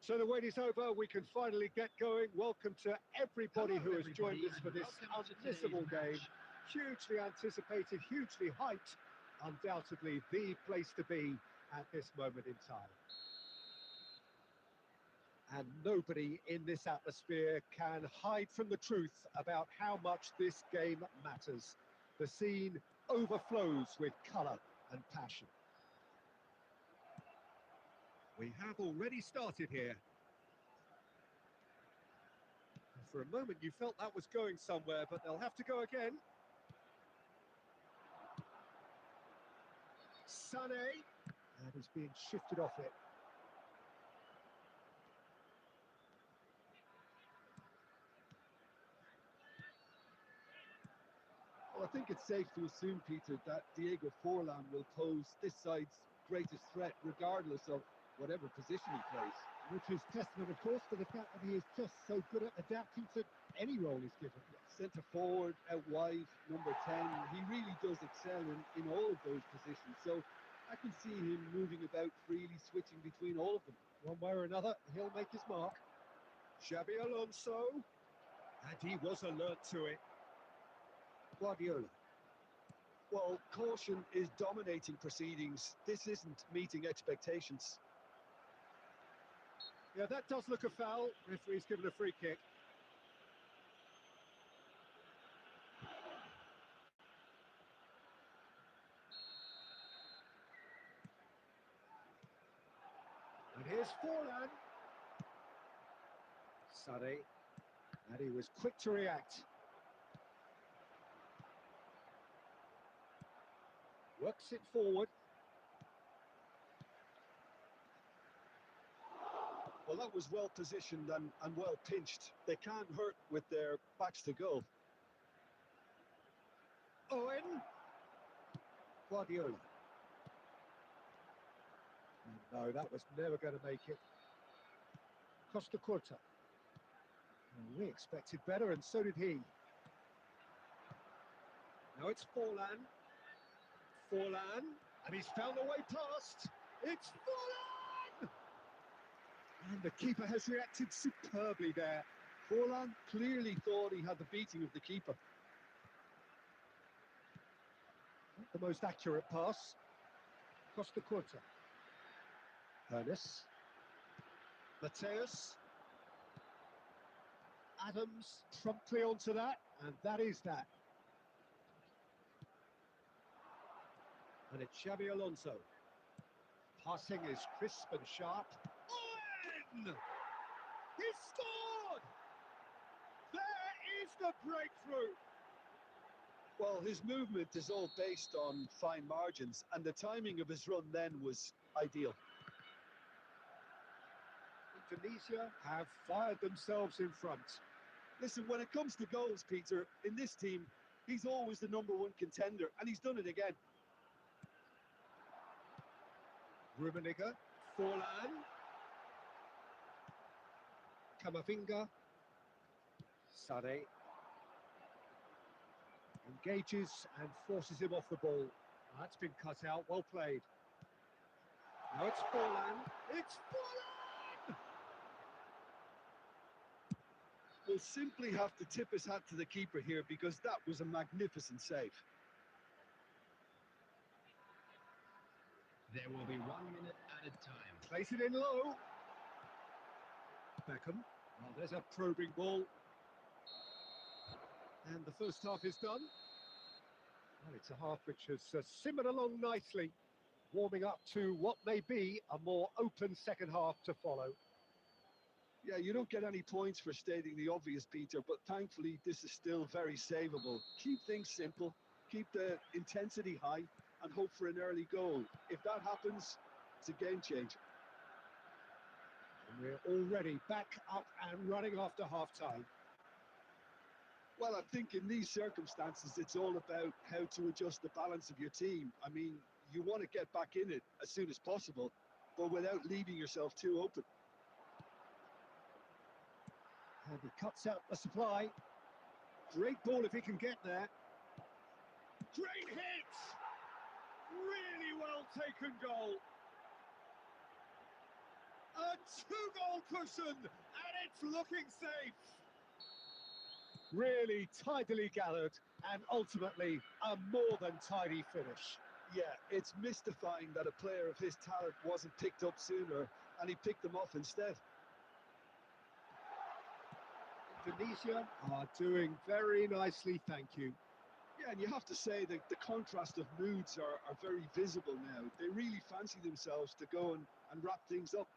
So the wait is over, we can finally get going. Welcome to everybody who has joined us for this unmissable game. Hugely anticipated, hugely hyped, undoubtedly the place to be at this moment in time. And nobody in this atmosphere can hide from the truth about how much this game matters. The scene overflows with colour and passion. We have already started here. For a moment you felt that was going somewhere, but they'll have to go again. Sané, and he's being shifted off it. Well, I think it's safe to assume, Peter, that Diego Forlan will pose this side's greatest threat regardless of whatever position he plays. Which is testament, of course, to the fact that he is just so good at adapting to any role he's given. Centre forward, out wide, number 10, he really does excel in all of those positions. So I can see him moving about freely, switching between all of them. One way or another, he'll make his mark. Xabi Alonso, and he was alert to it. Guardiola. Well, caution is dominating proceedings. This isn't meeting expectations. Yeah, that does look a foul. Referee's given a free kick. And here's Forlan. Sané. And he was quick to react. Works it forward. Well, that was well positioned and well pinched. They can't hurt with their backs to goal. Owen. Guardiola. No, that was never going to make it. Costa Curta. We expected better, and so did he. Now it's Forlan. Forlan, and he's found a way past. It's Forlan! And the keeper has reacted superbly there. Forlan clearly thought he had the beating of the keeper. Not the most accurate pass. Costa Curta. Ernest. Mateus. Adams promptly onto that, and that is that. And it's Xabi Alonso. Passing is crisp and sharp. Owen! He scored! There is the breakthrough! Well, his movement is all based on fine margins, and the timing of his run then was ideal. Indonesia have fired themselves in front. Listen, when it comes to goals, Peter, in this team, he's always the #1 contender, and he's done it again. Rummenigge, Forlan, Camavinga, Sané, engages and forces him off the ball. That's been cut out, well played. Now it's Forlan, it's Forlan! We'll simply have to tip his hat to the keeper here because that was a magnificent save. There will be 1 minute added time. Place it in low. Beckham. Well, there's a probing ball. And the first half is done. Well, it's a half which has simmered along nicely, warming up to what may be a more open second half to follow. Yeah, you don't get any points for stating the obvious, Peter, but thankfully this is still very savable. Keep things simple, keep the intensity high, and hope for an early goal. If that happens, it's a game changer. And we're already back up and running after half-time. Well, I think in these circumstances, it's all about how to adjust the balance of your team. I mean, you want to get back in it as soon as possible, but without leaving yourself too open. And he cuts out the supply. Great ball if he can get there. Great hit! Really well taken goal. A Two-goal cushion, and it's looking safe. Really tidily gathered, and ultimately a more than tidy finish. Yeah, it's mystifying that a player of his talent wasn't picked up sooner, and he picked them off instead. Indonesia are doing very nicely, thank you. Yeah, and you have to say that the contrast of moods are very visible now. They really fancy themselves to go and wrap things up.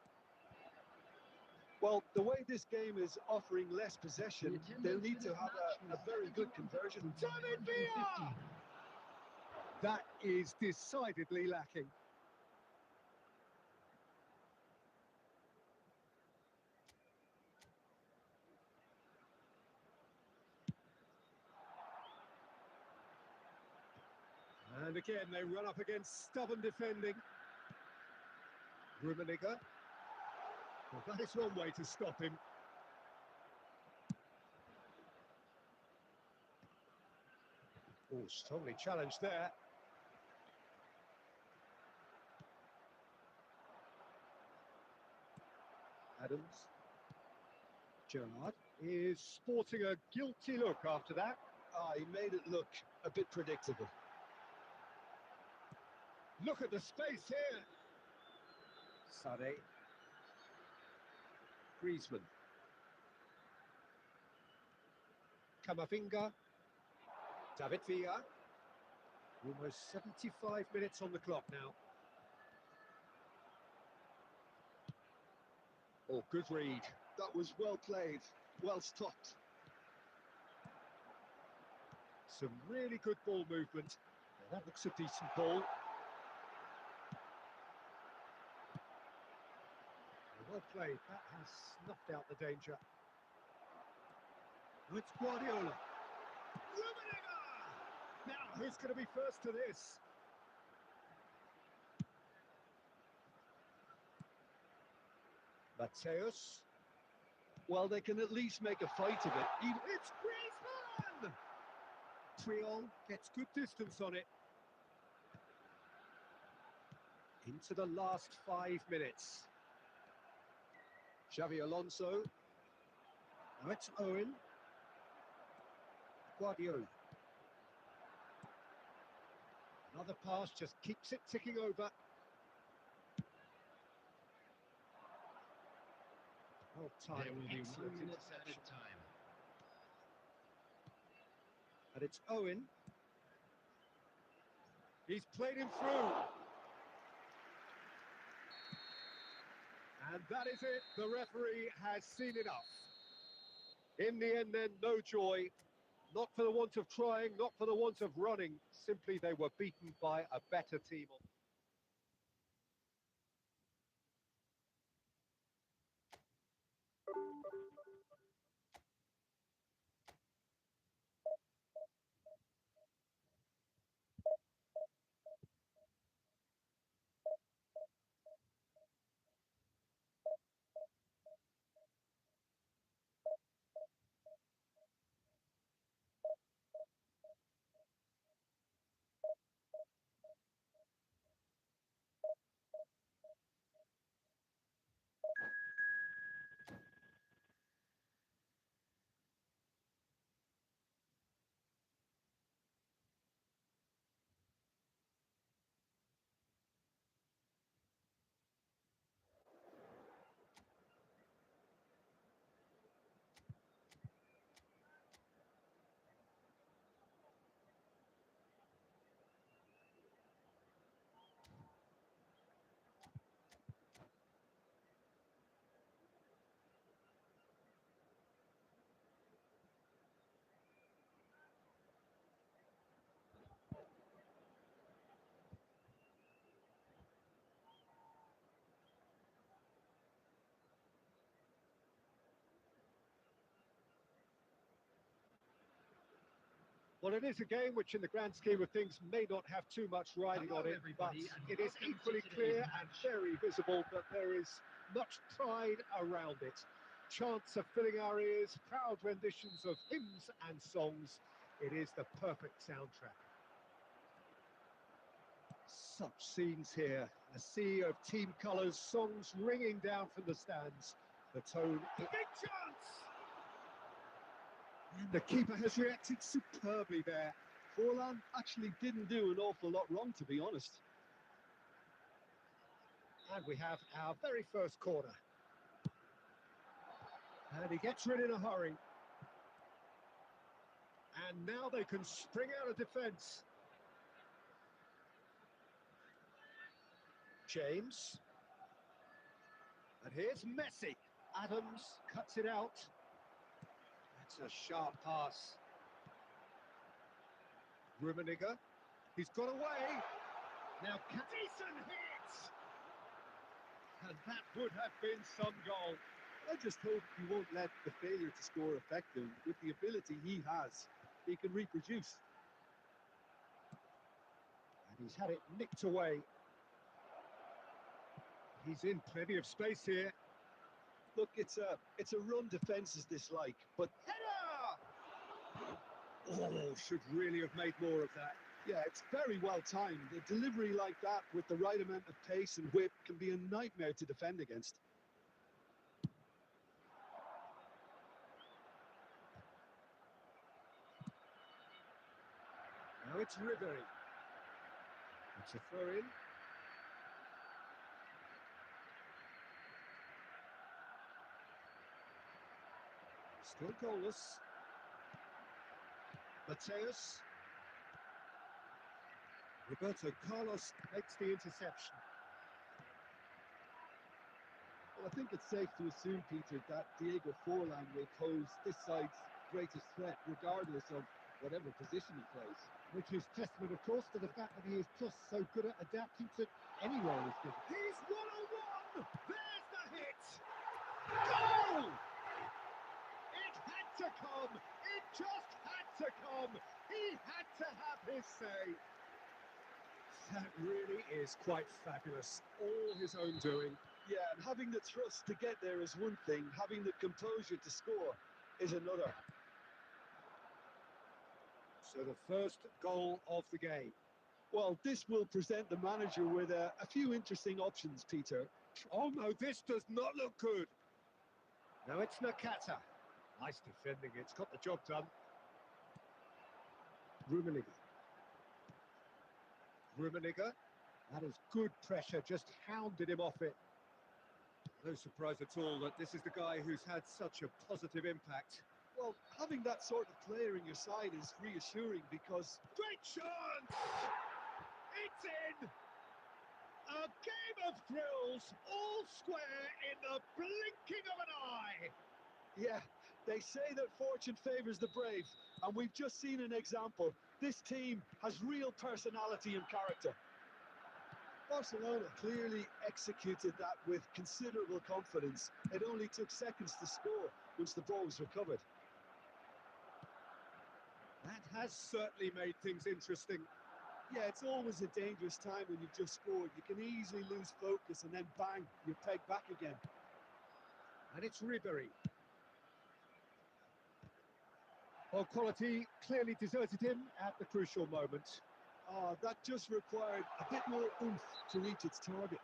Well, the way this game is offering less possession, they'll need to have a very good conversion. David Villa! That is decidedly lacking. And again, they run up against stubborn defending. Rummenigge. Well, that is one way to stop him. Oh, strongly challenged there. Adams. Gerrard is sporting a guilty look after that. He made it look a bit predictable. Look at the space here. Sade. Griezmann. Camavinga. David Villa. Almost 75 minutes on the clock now. Oh, good read. That was well played, well stopped. Some really good ball movement. That looks a decent ball. Well played. That has snuffed out the danger. It's Guardiola. Rummenigge! Now, who's going to be first to this? Mateus. Well, they can at least make a fight of it. It's Griezmann! Triol gets good distance on it. Into the last 5 minutes. Xavi Alonso. Now it's Owen. Guardiola. Another pass just keeps it ticking over. Well timed. There will be 1 Excellent minute added interception. time. And it's Owen. He's played him through. And that is it. The referee has seen enough. In the end then, no joy. Not for the want of trying, not for the want of running. Simply they were beaten by a better team. Well, it is a game which, in the grand scheme of things, may not have too much riding Hello, on it, but everybody, and it is welcome to equally today's clear match. and very visible that there is much pride around it. Chants are filling our ears, proud renditions of hymns and songs. It is the perfect soundtrack. Such scenes here. A sea of team colours, songs ringing down from the stands. The tone... Big chance! And the keeper has reacted superbly there. Forlan actually didn't do an awful lot wrong, to be honest. And we have our very first corner. And he gets rid in a hurry. And now they can spring out of defence. James. And here's Messi. Adams cuts it out. That's a sharp pass. Rummenigge. He's got away. Now, decent hit! And that would have been some goal. I just hope he won't let the failure to score affect him. With the ability he has, he can reproduce. And he's had it nicked away. He's in plenty of space here. Look, it's a run defences dislike, but Header! Oh, should really have made more of that. yeah, it's very well timed. A delivery like that with the right amount of pace and whip can be a nightmare to defend against. Now it's Ribery. It's a throw-in. Still goalless. Mateus. Roberto Carlos makes the interception. Well, I think it's safe to assume, Peter, that Diego Forlan will pose this side's greatest threat, regardless of whatever position he plays. Which is testament, of course, to the fact that he is just so good at adapting to any role he's given. He's 1-on-1! There's the hit! Goal! It had to come! It just had to come! He had to have his say! That really is quite fabulous. All his own doing. Yeah, and having the thrust to get there is one thing, having the composure to score is another. So the first goal of the game. Well, this will present the manager with a few interesting options, Peter. Oh no, this does not look good. Now it's Nakata. Nice defending, it's got the job done. Rummenigge. Rummenigge. That is good pressure, just hounded him off it. No surprise at all that this is the guy who's had such a positive impact. Well, having that sort of player in your side is reassuring because... Great chance! It's in! A game of thrills, all square in the blinking of an eye! Yeah, they say that fortune favours the brave, and we've just seen an example. This team has real personality and character. Barcelona clearly executed that with considerable confidence. It only took seconds to score once the ball was recovered. That has certainly made things interesting. Yeah, it's always a dangerous time when you've just scored. You can easily lose focus and then bang, you're pegged back again. And it's Ribery. Well, quality clearly deserted him at the crucial moment. Oh, that just required a bit more oomph to reach its target.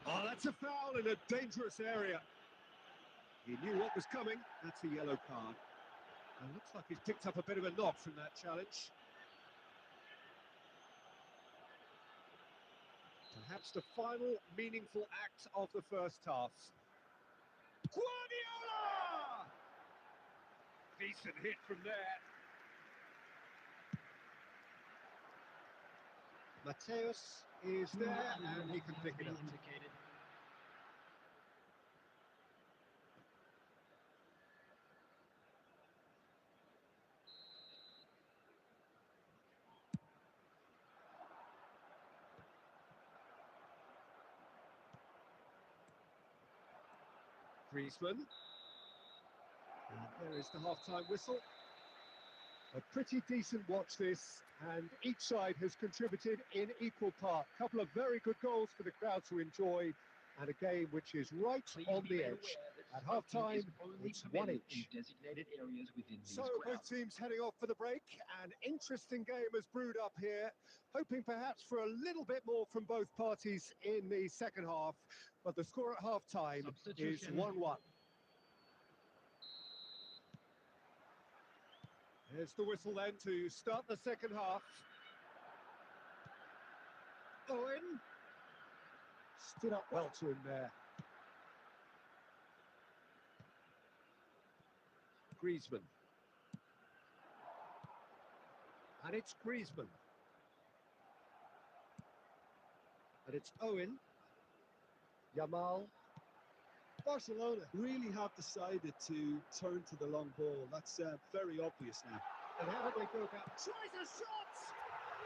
Oh, that's a foul in a dangerous area. He knew what was coming. That's a yellow card. And looks like he's picked up a bit of a knock from that challenge. Perhaps the final meaningful act of the first half. Guardiola! Decent hit from there. Mateus is there and he can pick it up. Griezmann. And there is the half-time whistle. A pretty decent watch this, and each side has contributed in equal part. A couple of very good goals for the crowd to enjoy, and a game which is right on the edge. At half-time, it's one in each. designated areas within these So both grounds. teams heading off for the break. An interesting game has brewed up here, hoping perhaps for a little bit more from both parties in the second half. But the score at half-time is Substitution. 1-1. Here's the whistle then to start the second half. Owen stood up well to him there. Griezmann. And it's Griezmann. And it's Owen. Yamal. Barcelona really have decided to turn to the long ball. That's very obvious now. And how did they go about? Tries a shot!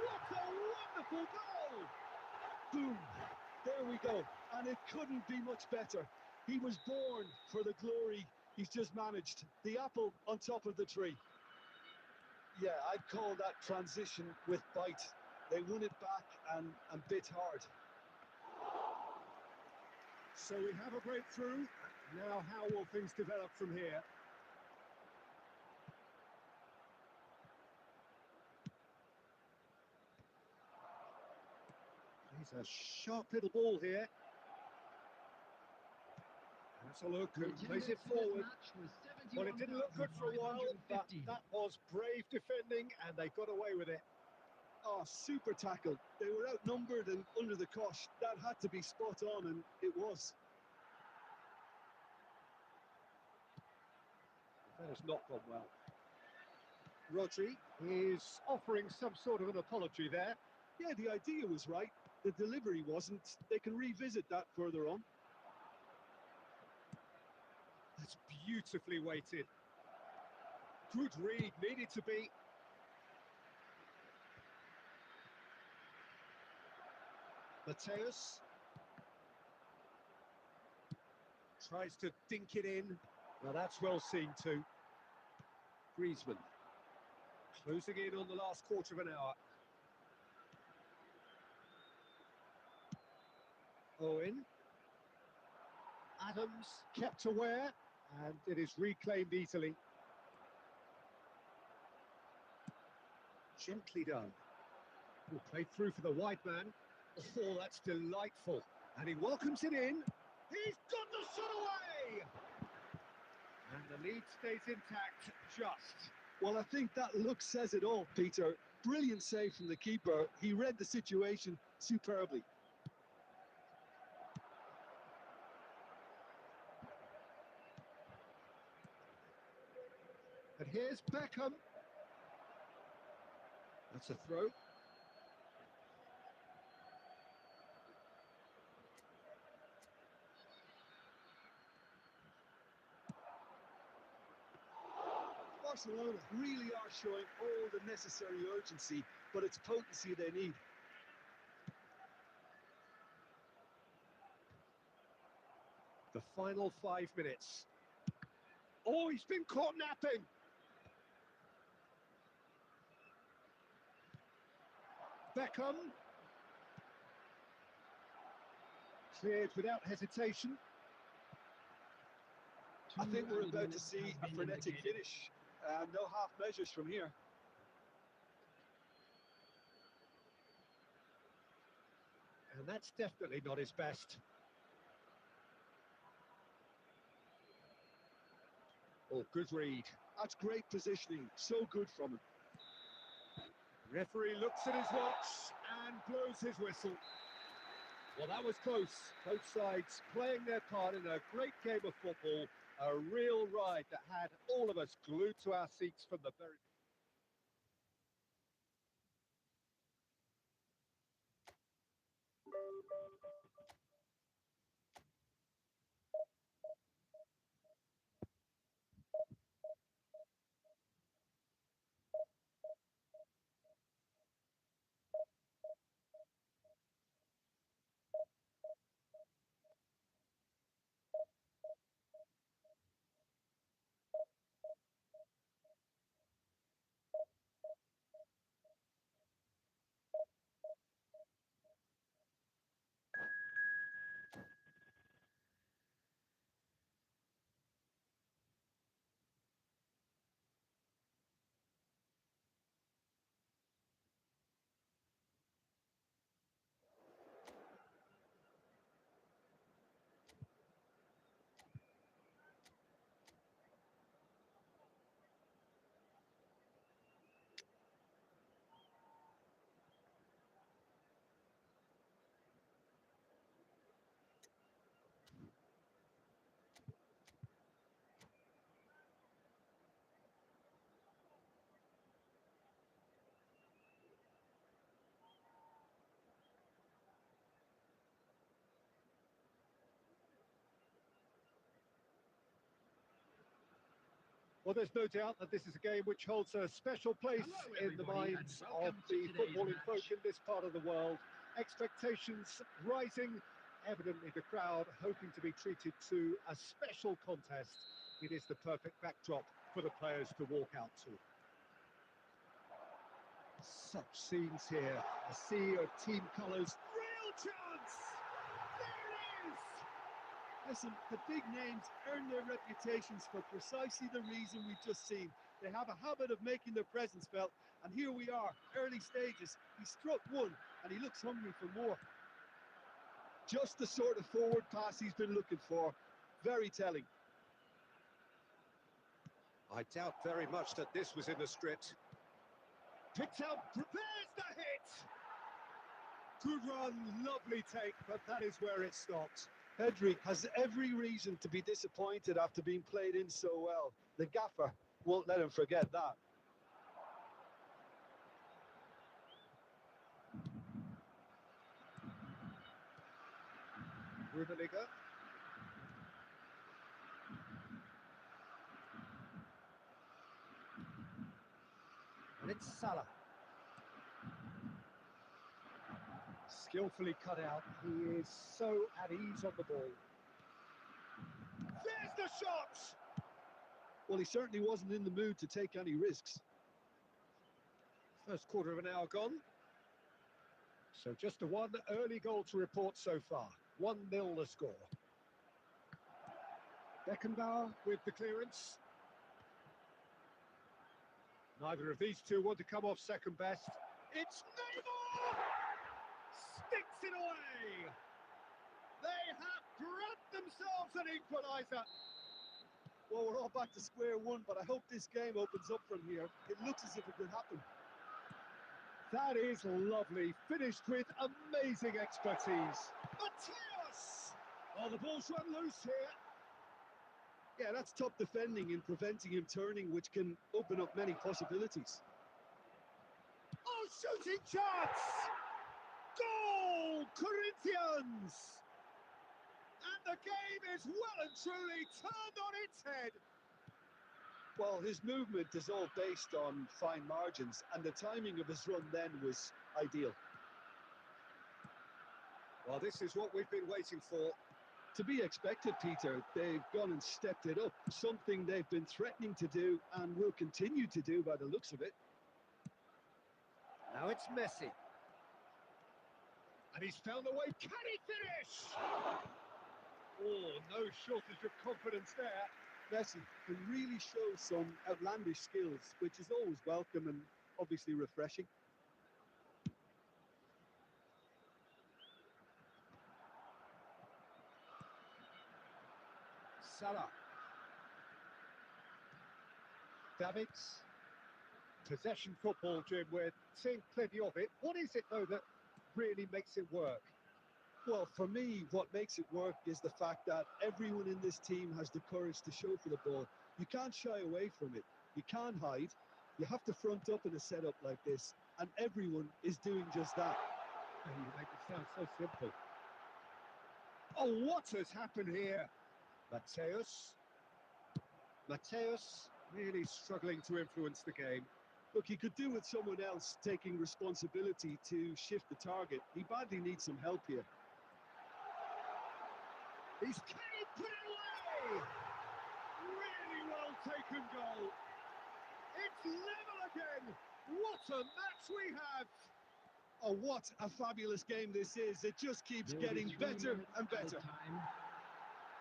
What a wonderful goal! Boom! There we go. And it couldn't be much better. He was born for the glory he's just managed. The apple on top of the tree. Yeah, I'd call that transition with bite. They won it back and bit hard. So we have a breakthrough. Now how will things develop from here? He's a sharp little ball here. That's a look and plays it forward. Well, it didn't look good for a while, but that was brave defending and they got away with it. Oh, super tackle. They were outnumbered and under the cosh. That had to be spot on, and it was. That has not gone well. Rodri is offering some sort of an apology there. Yeah, the idea was right. The delivery wasn't. They can revisit that further on. That's beautifully weighted. Good read, needed to be. Mateus tries to dink it in. Well, that's well seen too. Griezmann closing in on the last quarter of an hour. Owen. Adams kept aware, and it is reclaimed easily. Gently done. Will play through for the wide man. Oh, that's delightful. And he welcomes it in. He's got the shot away! And the lead stays intact, just. Well, I think that look says it all, Peter. Brilliant save from the keeper. He read the situation superbly. And here's Beckham. That's a throw. Barcelona really are showing all the necessary urgency, but it's potency they need. The final 5 minutes. Oh, he's been caught napping. Beckham. Cleared without hesitation. I think we're about to see a frenetic finish. No half measures from here. And that's definitely not his best. Oh, good read. That's great positioning. So good from him. Referee looks at his watch and blows his whistle. Well, that was close. Both sides playing their part in a great game of football. A real ride that had all of us glued to our seats from the very... Well, there's no doubt that this is a game which holds a special place in the minds of the footballing folk in this part of the world. Expectations rising, evidently the crowd hoping to be treated to a special contest. It is the perfect backdrop for the players to walk out to. Such scenes here, a sea of team colours. Real chance! There it is! Listen, the big names earn their reputations for precisely the reason we've just seen. They have a habit of making their presence felt, and here we are, early stages. He struck one, and he looks hungry for more. Just the sort of forward pass he's been looking for. Very telling. I doubt very much that this was in the script. Picked out, there's the hit! Good run, lovely take, but that is where it stopped. Pedri has every reason to be disappointed after being played in so well. The gaffer won't let him forget that. Rummenigge. And it's Salah. Skillfully cut out. He is so at ease on the ball. There's the shot! Well, he certainly wasn't in the mood to take any risks. First quarter of an hour gone. So just the one early goal to report so far. 1-0 the score. Beckenbauer with the clearance. Neither of these two want to come off second best. It's Neymar! Sticks it away! They have grabbed themselves an equaliser. Well, we're all back to square one, but I hope this game opens up from here. It looks as if it could happen. That is lovely, finished with amazing expertise. Mateus! Oh, the ball's run loose here. Yeah, that's top defending in preventing him turning, which can open up many possibilities. Oh, shooting chance! Goal, Corinthians! And the game is well and truly turned on its head. Well, his movement is all based on fine margins, and the timing of his run then was ideal. Well, this is what we've been waiting for. To be expected, Peter. They've gone and stepped it up, something they've been threatening to do and will continue to do by the looks of it. Now it's Messi. And he's found a way. Can he finish? Oh, no shortage of confidence there. Messi can really show some outlandish skills, which is always welcome and obviously refreshing. Salah. Davids. Possession football, Jim, we're seeing plenty of it. What is it, though, that really makes it work? Well, for me, what makes it work is the fact that everyone in this team has the courage to show for the ball. You can't shy away from it. You can't hide. You have to front up in a setup like this, and everyone is doing just that. Oh, you make it sound so simple. Oh, what has happened here? Mateus really struggling to influence the game. Look, he could do with someone else taking responsibility to shift the target. He badly needs some help here. He's carried it away! Really well taken goal. It's level again. What a match we have! Oh, what a fabulous game this is. It just keeps getting better and better.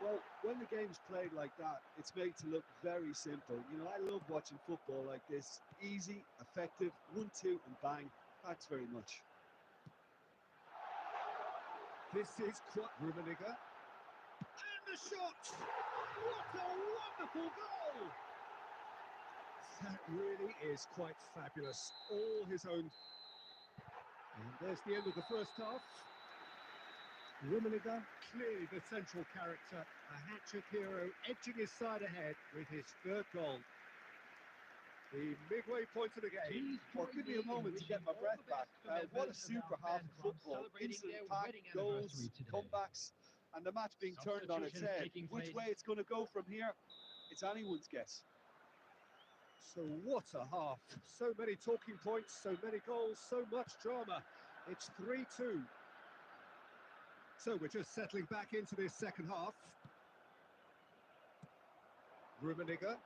Well, when the game's played like that, it's made to look very simple. You know, I love watching football like this. Easy, effective, 1-2 and bang. Thanks very much. This is quite Rummenigge. And the shot! What a wonderful goal! That really is quite fabulous. All his own. And there's the end of the first half. Rummenigge, clearly the central character, a hat-trick hero, edging his side ahead with his third goal. The midway point of the game. Well, give me a moment to get my breath back. What a super half of football. Incident-packed goals, comebacks, and the match being turned on its head. Which way it's going to go from here, it's anyone's guess. So what a half. So many talking points, so many goals, so much drama. It's 3-2. So we're just settling back into this second half. Rummenigge.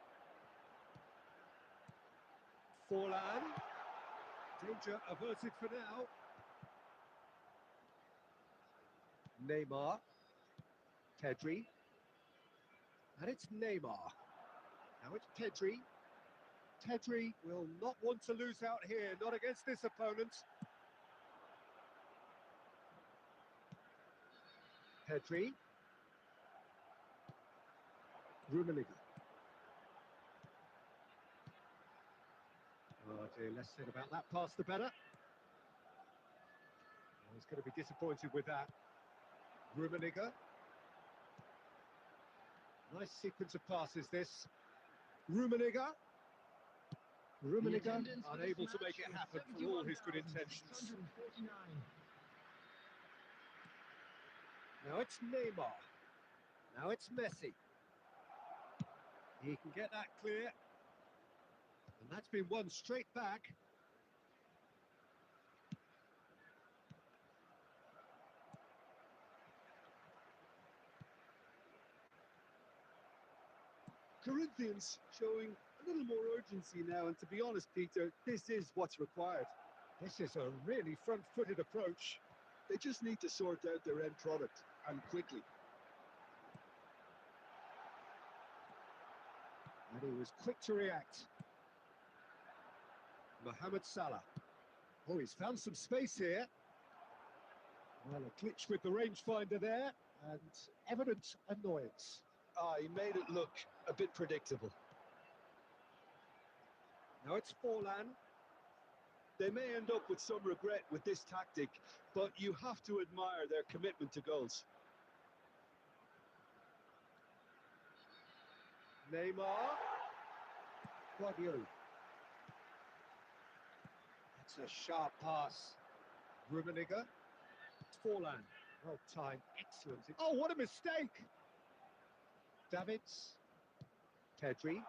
Forlan. Danger averted for now. Neymar. Pedri. And it's Neymar. Now it's Pedri. Pedri will not want to lose out here, not against this opponent. Pedri. Rummenigge. Oh dear, less said about that pass the better. Oh, he's going to be disappointed with that. Rummenigge. Nice sequence of passes this. Rummenigge. Rummenigge unable to make it happen for all his good intentions. Now it's Neymar. Now it's Messi. He can get that clear. And that's been won straight back. Corinthians showing a little more urgency now, and to be honest, Peter, this is what's required. This is a really front-footed approach. They just need to sort out their end product, and quickly. And he was quick to react. Mohamed Salah. Oh, he's found some space here. Well, a glitch with the rangefinder there, and evident annoyance. He made it look a bit predictable. Now it's Forlan. They may end up with some regret with this tactic, but you have to admire their commitment to goals. Neymar. Guardiola. That's a sharp pass. Rummenigge. Forlan. Well timed. Excellent. Oh, what a mistake! Davids. Pedri.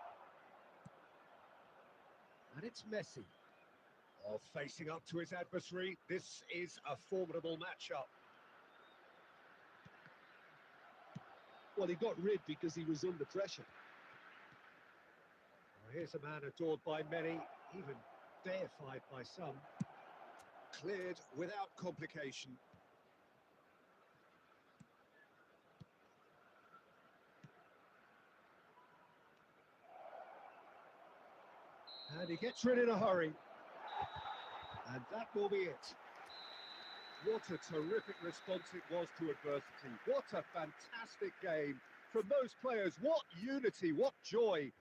And it's Messi. Oh, facing up to his adversary. This is a formidable matchup. Well, he got rid because he was under pressure. Well, here's a man adored by many, even deified by some. Cleared without complication. And he gets rid in a hurry. And that will be it. What a terrific response it was to adversity. What a fantastic game from those players. What unity, what joy.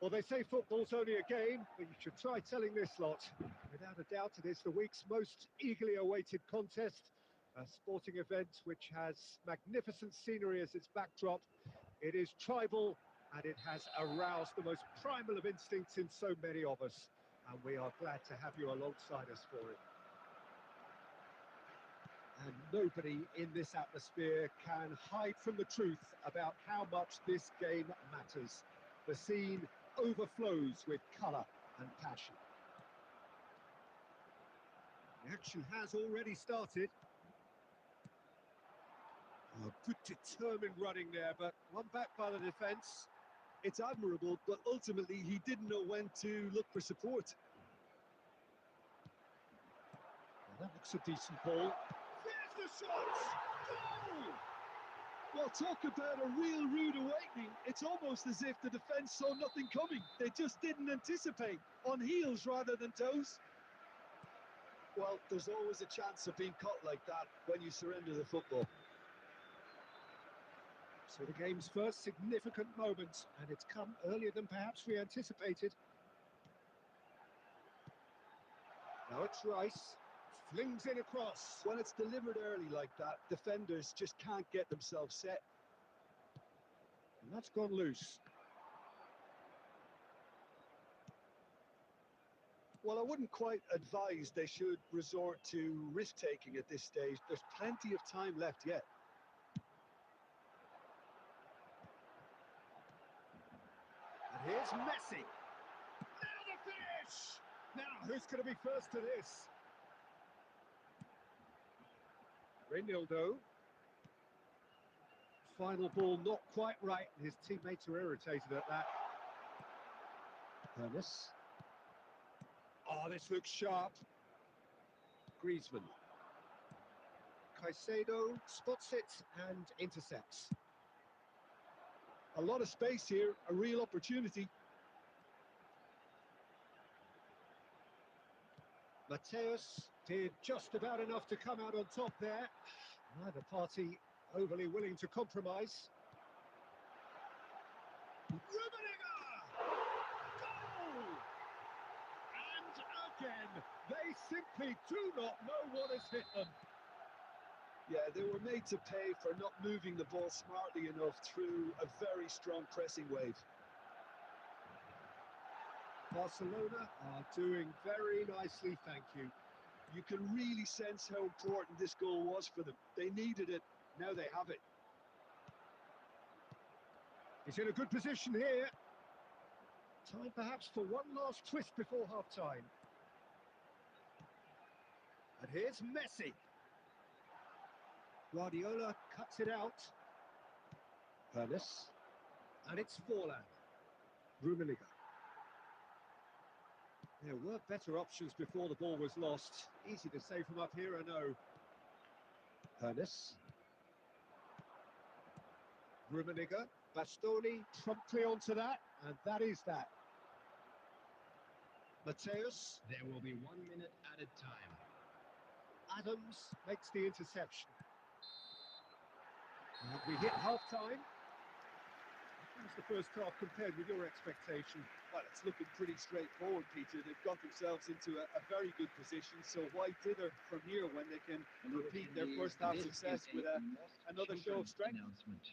Well, they say football's only a game, but you should try telling this lot. Without a doubt, it is the week's most eagerly awaited contest, a sporting event which has magnificent scenery as its backdrop. It is tribal, and it has aroused the most primal of instincts in so many of us, and we are glad to have you alongside us for it. And nobody in this atmosphere can hide from the truth about how much this game matters. The scene overflows with colour and passion. The action has already started. Oh, good determined running there, but one back by the defence. It's admirable, but ultimately he didn't know when to look for support. Well, that looks a decent ball. There's the shot! Goal! Well, talk about a real rude awakening. It's almost as if the defence saw nothing coming. They just didn't anticipate. On heels rather than toes. Well, there's always a chance of being caught like that when you surrender the football. So the game's first significant moment, and it's come earlier than perhaps we anticipated. Now it's Rice. Flings in across. When it's delivered early like that, defenders just can't get themselves set. And that's gone loose. Well, I wouldn't quite advise they should resort to risk-taking at this stage. There's plenty of time left yet. And here's Messi. Now the finish! Now, who's going to be first to this? Reinildo. Final ball not quite right, and his teammates are irritated at that. Ernest. Oh, this looks sharp. Griezmann. Caicedo spots it and intercepts. A lot of space here, a real opportunity. Mateus did just about enough to come out on top there. Neither party overly willing to compromise. Rummenigge! Goal! And again, they simply do not know what has hit them. Yeah, they were made to pay for not moving the ball smartly enough through a very strong pressing wave. Barcelona are doing very nicely, thank you. You can really sense how important this goal was for them. They needed it, now they have it. He's in a good position here. Time perhaps for one last twist before half-time. And here's Messi. Guardiola cuts it out. Ernest. And it's Forlan. Rummenigge. There were better options before the ball was lost. Easy to say from up here, I know. Ernest. Rummenigge. Bastoni promptly onto that, and that is that. Mateus. There will be 1 minute added time. Adams makes the interception. And we hit half-time. How's the first half compared with your expectation? Well, it's looking pretty straightforward, Peter. They've got themselves into a very good position, so why dither from here when they can repeat their first half success with another show of strength? Announcement.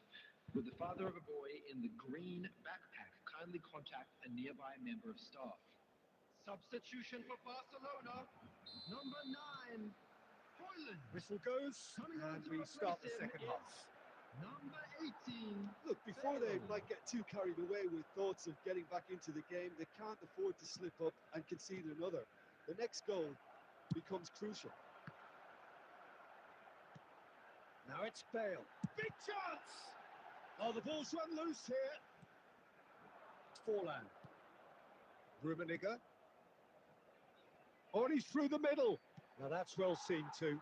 Would the father of a boy in the green backpack kindly contact a nearby member of staff? Substitution for Barcelona, number 9, Hoyland. Whistle goes, and we start the second half. Number 18. Look, before they might get too carried away with thoughts of getting back into the game, they can't afford to slip up and concede another. The next goal becomes crucial. Now it's Bale. Big chance! Oh, the ball's run loose here. Forlan. Rummenigge. Oh, and he's through the middle. Now that's well seen too.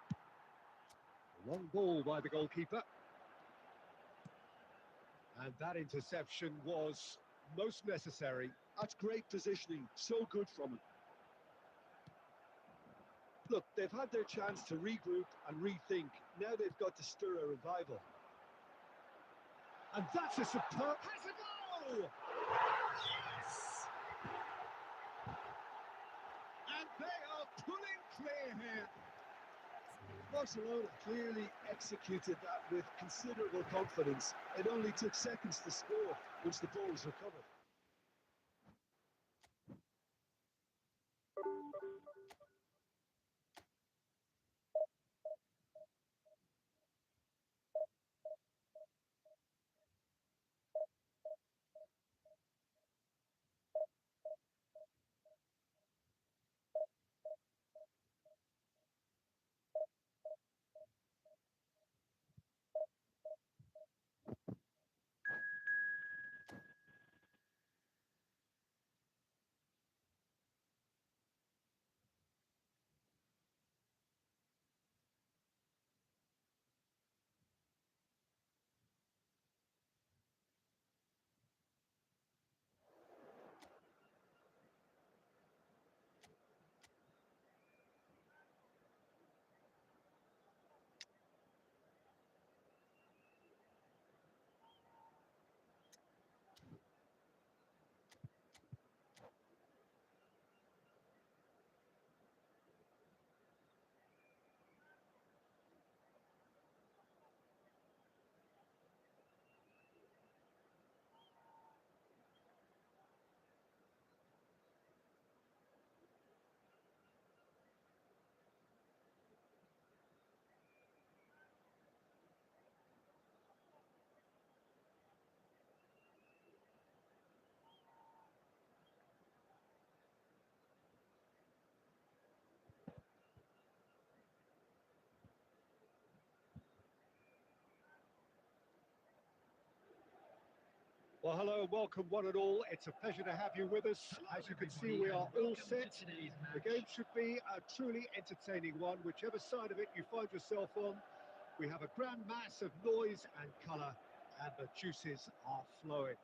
A long ball by the goalkeeper. And that interception was most necessary. That's great positioning, so good from him. Look, they've had their chance to regroup and rethink. Now they've got to stir a revival. And that's a superb... Has a goal! Yes! And they are pulling clear here. Barcelona clearly executed that with considerable confidence. It only took seconds to score once the ball was recovered. Well, hello and welcome one and all. It's a pleasure to have you with us. As you can see, we are all set. The game should be a truly entertaining one, whichever side of it you find yourself on. We have a grand mass of noise and colour, and the juices are flowing.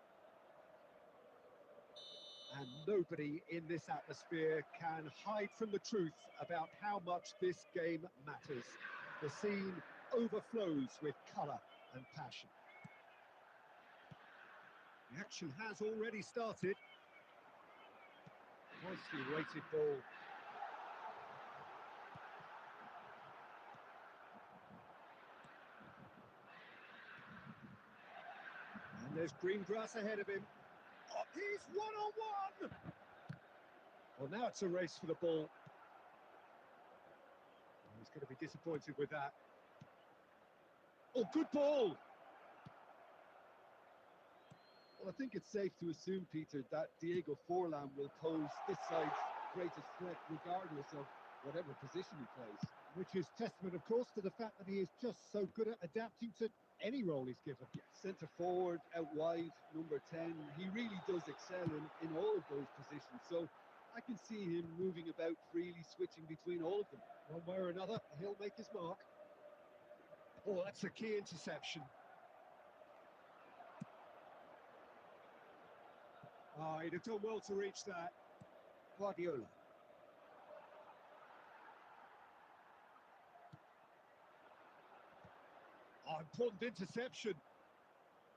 And nobody in this atmosphere can hide from the truth about how much this game matters. The scene overflows with colour and passion. The action has already started. Nicely weighted ball. And there's green grass ahead of him. Oh, he's one-on-one! Well, now it's a race for the ball. He's going to be disappointed with that. Oh, good ball! Well, I think it's safe to assume, Peter, that Diego Forlan will pose this side's greatest threat regardless of whatever position he plays. Which is testament, of course, to the fact that he is just so good at adapting to any role he's given. Yeah, centre forward, out wide, number 10. He really does excel in all of those positions. So I can see him moving about freely, switching between all of them. One way or another, he'll make his mark. Oh, that's a key interception. Oh, he'd have done well to reach that. Guardiola. Oh, important interception.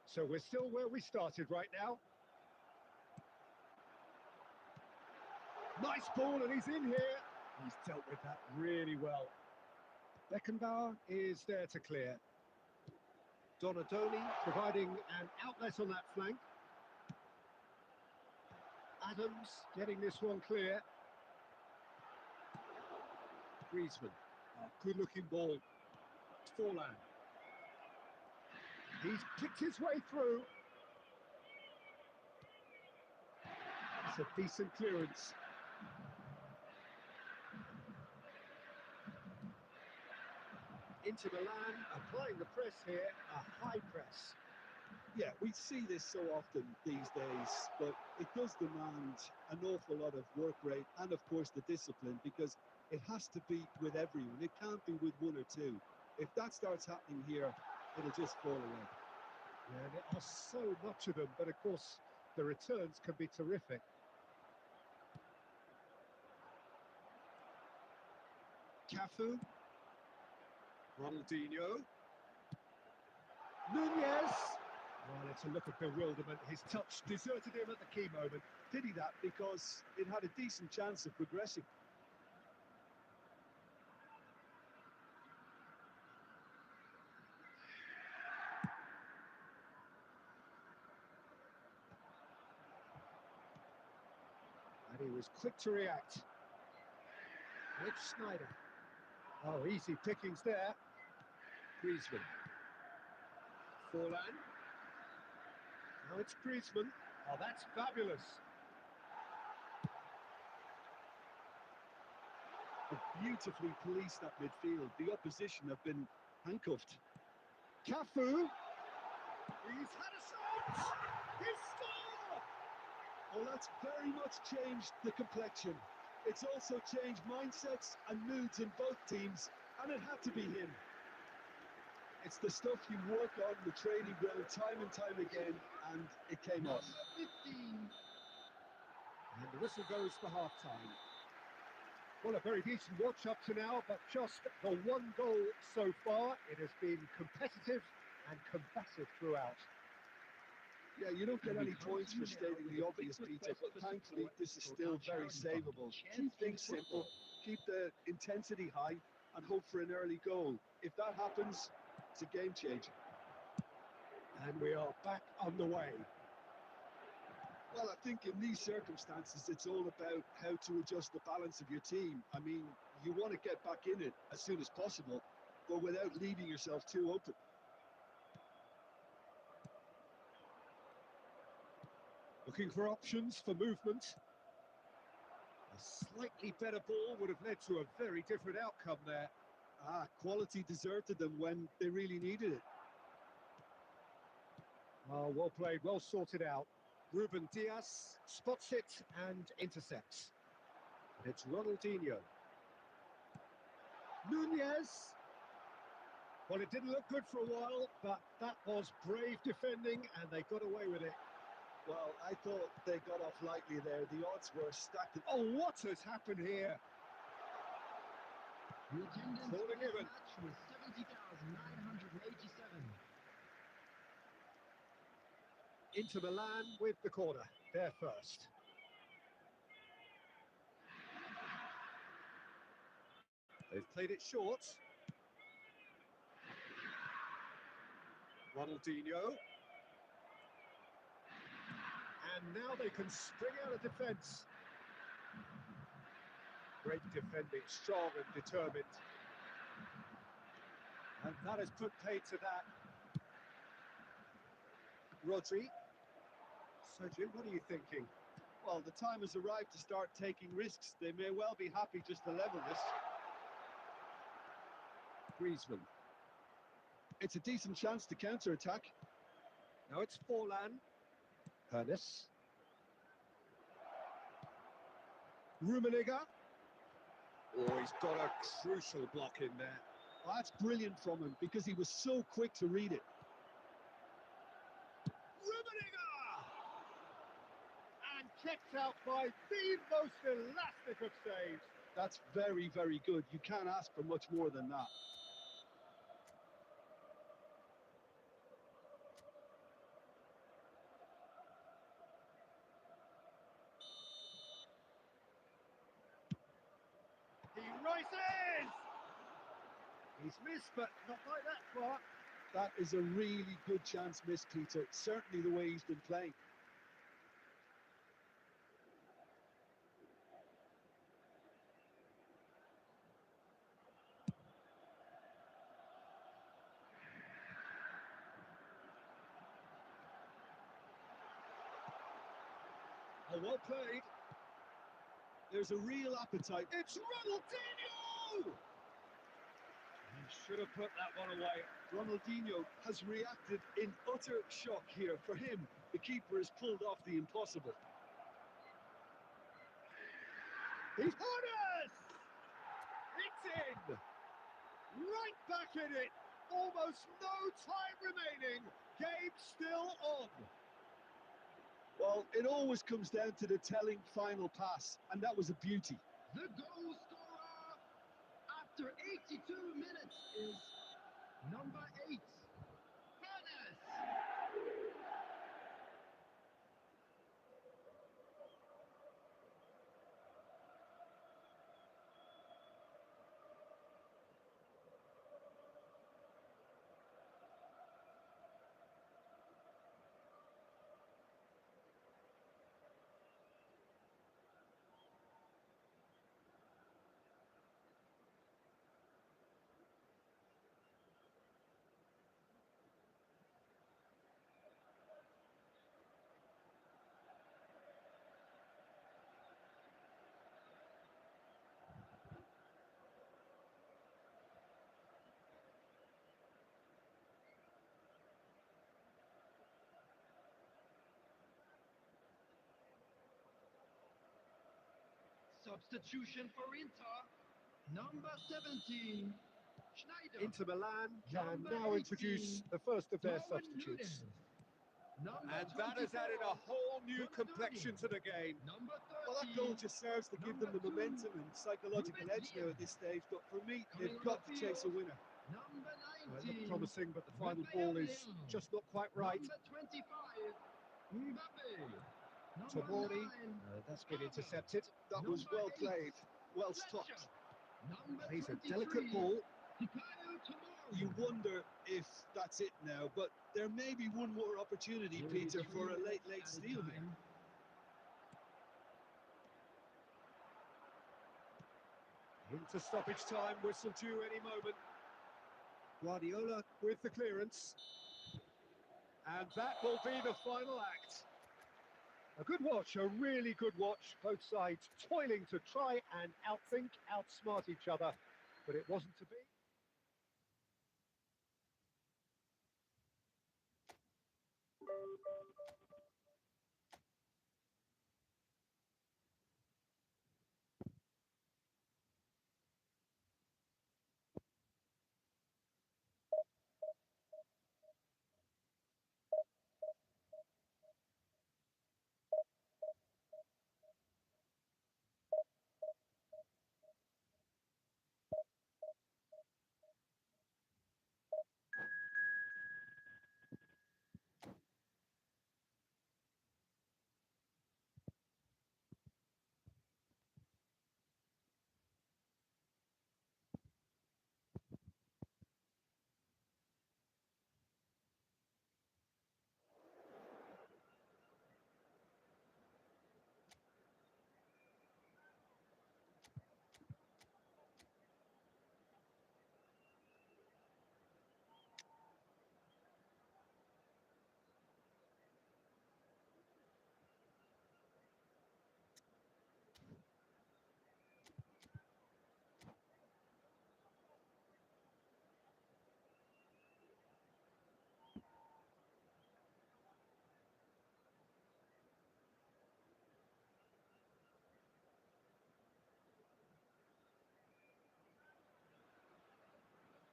So we're still where we started right now. Nice ball, and he's in here. He's dealt with that really well. Beckenbauer is there to clear. Donadoni providing an outlet on that flank. Adams getting this one clear. Griezmann. Oh, good-looking ball. Forlan. He's picked his way through. It's a decent clearance. Inter Milan applying the press here, a high press. Yeah, we see this so often these days, but it does demand an awful lot of work rate and, of course, the discipline, because it has to be with everyone. It can't be with one or two. If that starts happening here, it'll just fall away. Yeah, there are so much of them, but of course, the returns can be terrific. Cafu. Ronaldinho. Nunez. Well, it's a look of bewilderment. His touch deserted him at the key moment. Pity that, because it had a decent chance of progressing. And he was quick to react. Rich Snyder. Oh, easy pickings there. Griezmann. Forlan. Now it's Griezmann. Oh, that's fabulous. Beautifully policed that midfield. The opposition have been handcuffed. Cafu. He's had a shot. He's scored. Well, that's very much changed the complexion. It's also changed mindsets and moods in both teams, and it had to be him. It's the stuff you work on the training ground time and time again, and it came off. 15. And the whistle goes for half-time. Well, a very decent watch up to now, but just the one goal so far. It has been competitive and combative throughout. Yeah, you don't get any points for stating the obvious, Peter, but thankfully this is still very savable. Keep things simple, keep the intensity high, and hope for an early goal. If that happens, it's a game changer. And we are back underway. Well, I think in these circumstances, it's all about how to adjust the balance of your team. I mean, you want to get back in it as soon as possible, but without leaving yourself too open. Looking for options for movement. A slightly better ball would have led to a very different outcome there. Quality deserted them when they really needed it. Oh, well played, well sorted out. Ruben Diaz spots it and intercepts. It's Ronaldinho. Nunez. Well, it didn't look good for a while, but that was brave defending, and they got away with it. Well, I thought they got off lightly there. The odds were stacked. Oh, what has happened here? The attendance Corner for this given. match was 70,987. Inter Milan with the corner, there first. They've played it short. Ronaldinho. And now they can spring out of defence. Great defending, strong and determined. And that has put paid to that. Rodri. Sergio, what are you thinking? Well, the time has arrived to start taking risks. They may well be happy just to level this. Griezmann. It's a decent chance to counter-attack. Now it's Forlan. Hernes. Rummenigge. Oh, he's got a crucial block in there. Well, that's brilliant from him because he was so quick to read it. Rummenigge! And kept out by the most elastic of saves. That's very, very good. You can't ask for much more than that. He rises! He's missed, but not by that far. That is a really good chance missed, Peter. Certainly the way he's been playing. Oh, well played. There's a real appetite. It's Ronaldinho! He should have put that one away. Ronaldinho has reacted in utter shock here. For him, the keeper has pulled off the impossible. He's Hernes! It's in! Right back in it! Almost no time remaining. Game still on. Well, it always comes down to the telling final pass, and that was a beauty. The goal scorer after 82 minutes is number 8, Hernes. Substitution for Inter, number 17, Schneider. Inter Milan can Number now 18, introduce the first of their Darwin substitutes. Núñez. Number And that has added a 24, whole new Bernardoni. complexion to the game. Number 30, Well, that goal just serves to give them the Number 2, momentum and psychological Ruben edge now Diaz. at this stage. But for me, Coming they've on got the to chase a field, winner. number Well, it 19, looked promising, but the final Raphael ball is Leão. just not quite right. Number 25, Mbappe. Number Tomori, 9, that's been Pavard. intercepted. That was Number well 8, played, well Fletcher. stopped. Number Plays a 23, delicate ball. Fikayo Tomori. You wonder if that's it now, but there may be one more opportunity, Will be Peter, 3 for a late minutes added steal here. time. Into stoppage time, whistle due any moment. Guardiola with the clearance. And that will be the final act. A good watch, a really good watch. Both sides toiling to try and outthink, outsmart each other. But it wasn't to be.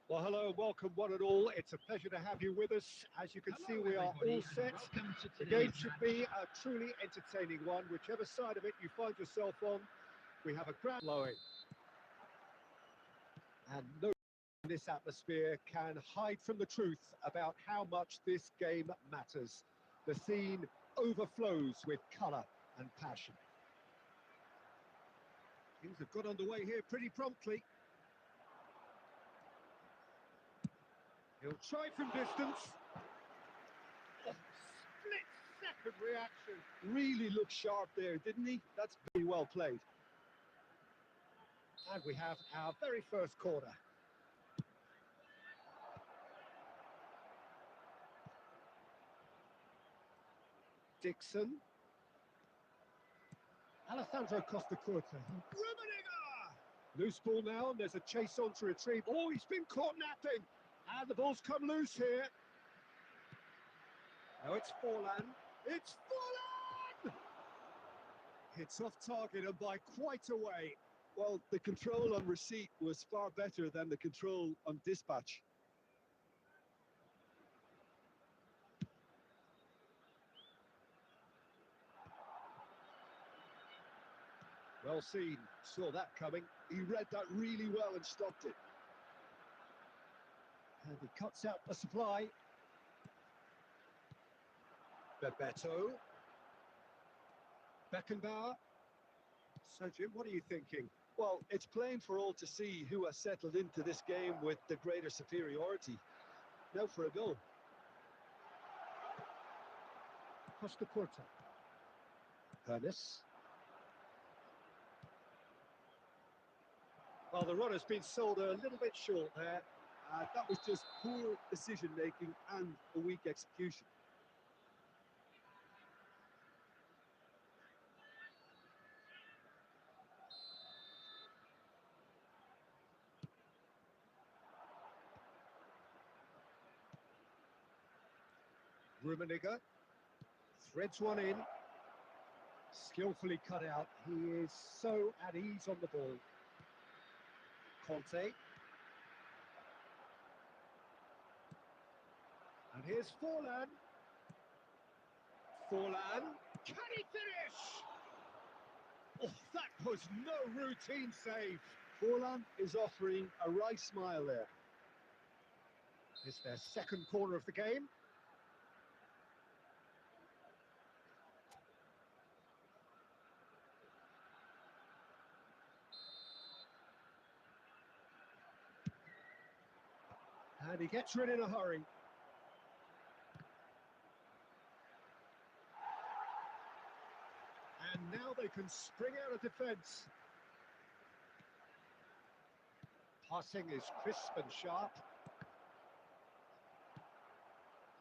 Well, hello, welcome one and all. It's a pleasure to have you with us. As you can see, we are all set. The game should be a truly entertaining one, whichever side of it you find yourself on. We have a crowd blowing. And no in this atmosphere can hide from the truth about how much this game matters. The scene overflows with colour and passion. Things have got underway here pretty promptly. He'll try from distance. Oh, split-second reaction. Really looked sharp there, didn't he? That's very well played. And we have our very first corner. Dixon. Alessandro Costa-Curta. Loose ball now, and there's a chase on to retrieve. Oh, he's been caught napping. And the ball's come loose here. Now it's Forlan. It's Forlan! It's off target and by quite a way. Well, the control on receipt was far better than the control on dispatch. Well seen, saw that coming. He read that really well and stopped it. And he cuts out the supply. Bebeto. Beckenbauer. So, Jim, what are you thinking? Well, it's plain for all to see who has settled into this game with the greater superiority. Now for a goal. Costa-Curta. Hermes. Well, the runner's been sold a little bit short there. That was just poor decision-making and a weak execution. Rummenigge threads one in. Skillfully cut out. He is so at ease on the ball. Conte. And here's Forlan. Forlan. Can he finish? Oh, that was no routine save. Forlan is offering a wry smile there. It's their second corner of the game. And he gets rid in a hurry. And now they can spring out of defence. Passing is crisp and sharp.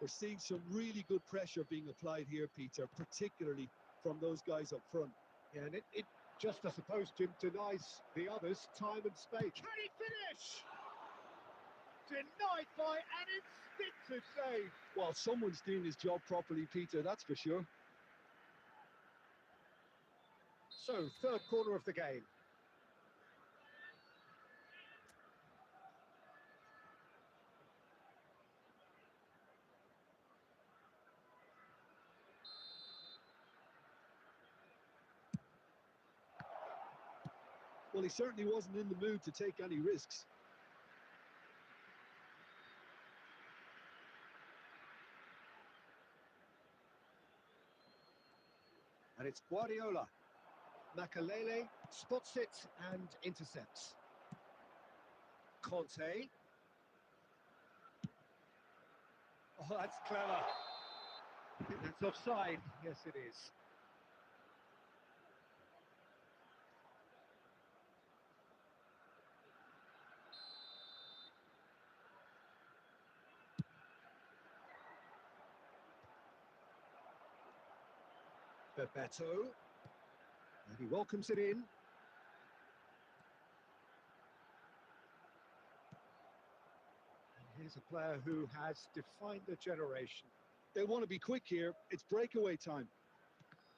We're seeing some really good pressure being applied here, Peter, particularly from those guys up front. Yeah, and it just, I suppose, Jim, denies the others time and space. Can he finish? denied by an instinctive save. Well, someone's doing his job properly, Peter, that's for sure. So, third corner of the game. Well, he certainly wasn't in the mood to take any risks. And it's Guardiola. Makalele spots it and intercepts. Conte. Oh, that's clever. I think that's offside. Yes, it is. Bebeto. And he welcomes it in. And here's a player who has defined a generation. They want to be quick here. It's breakaway time.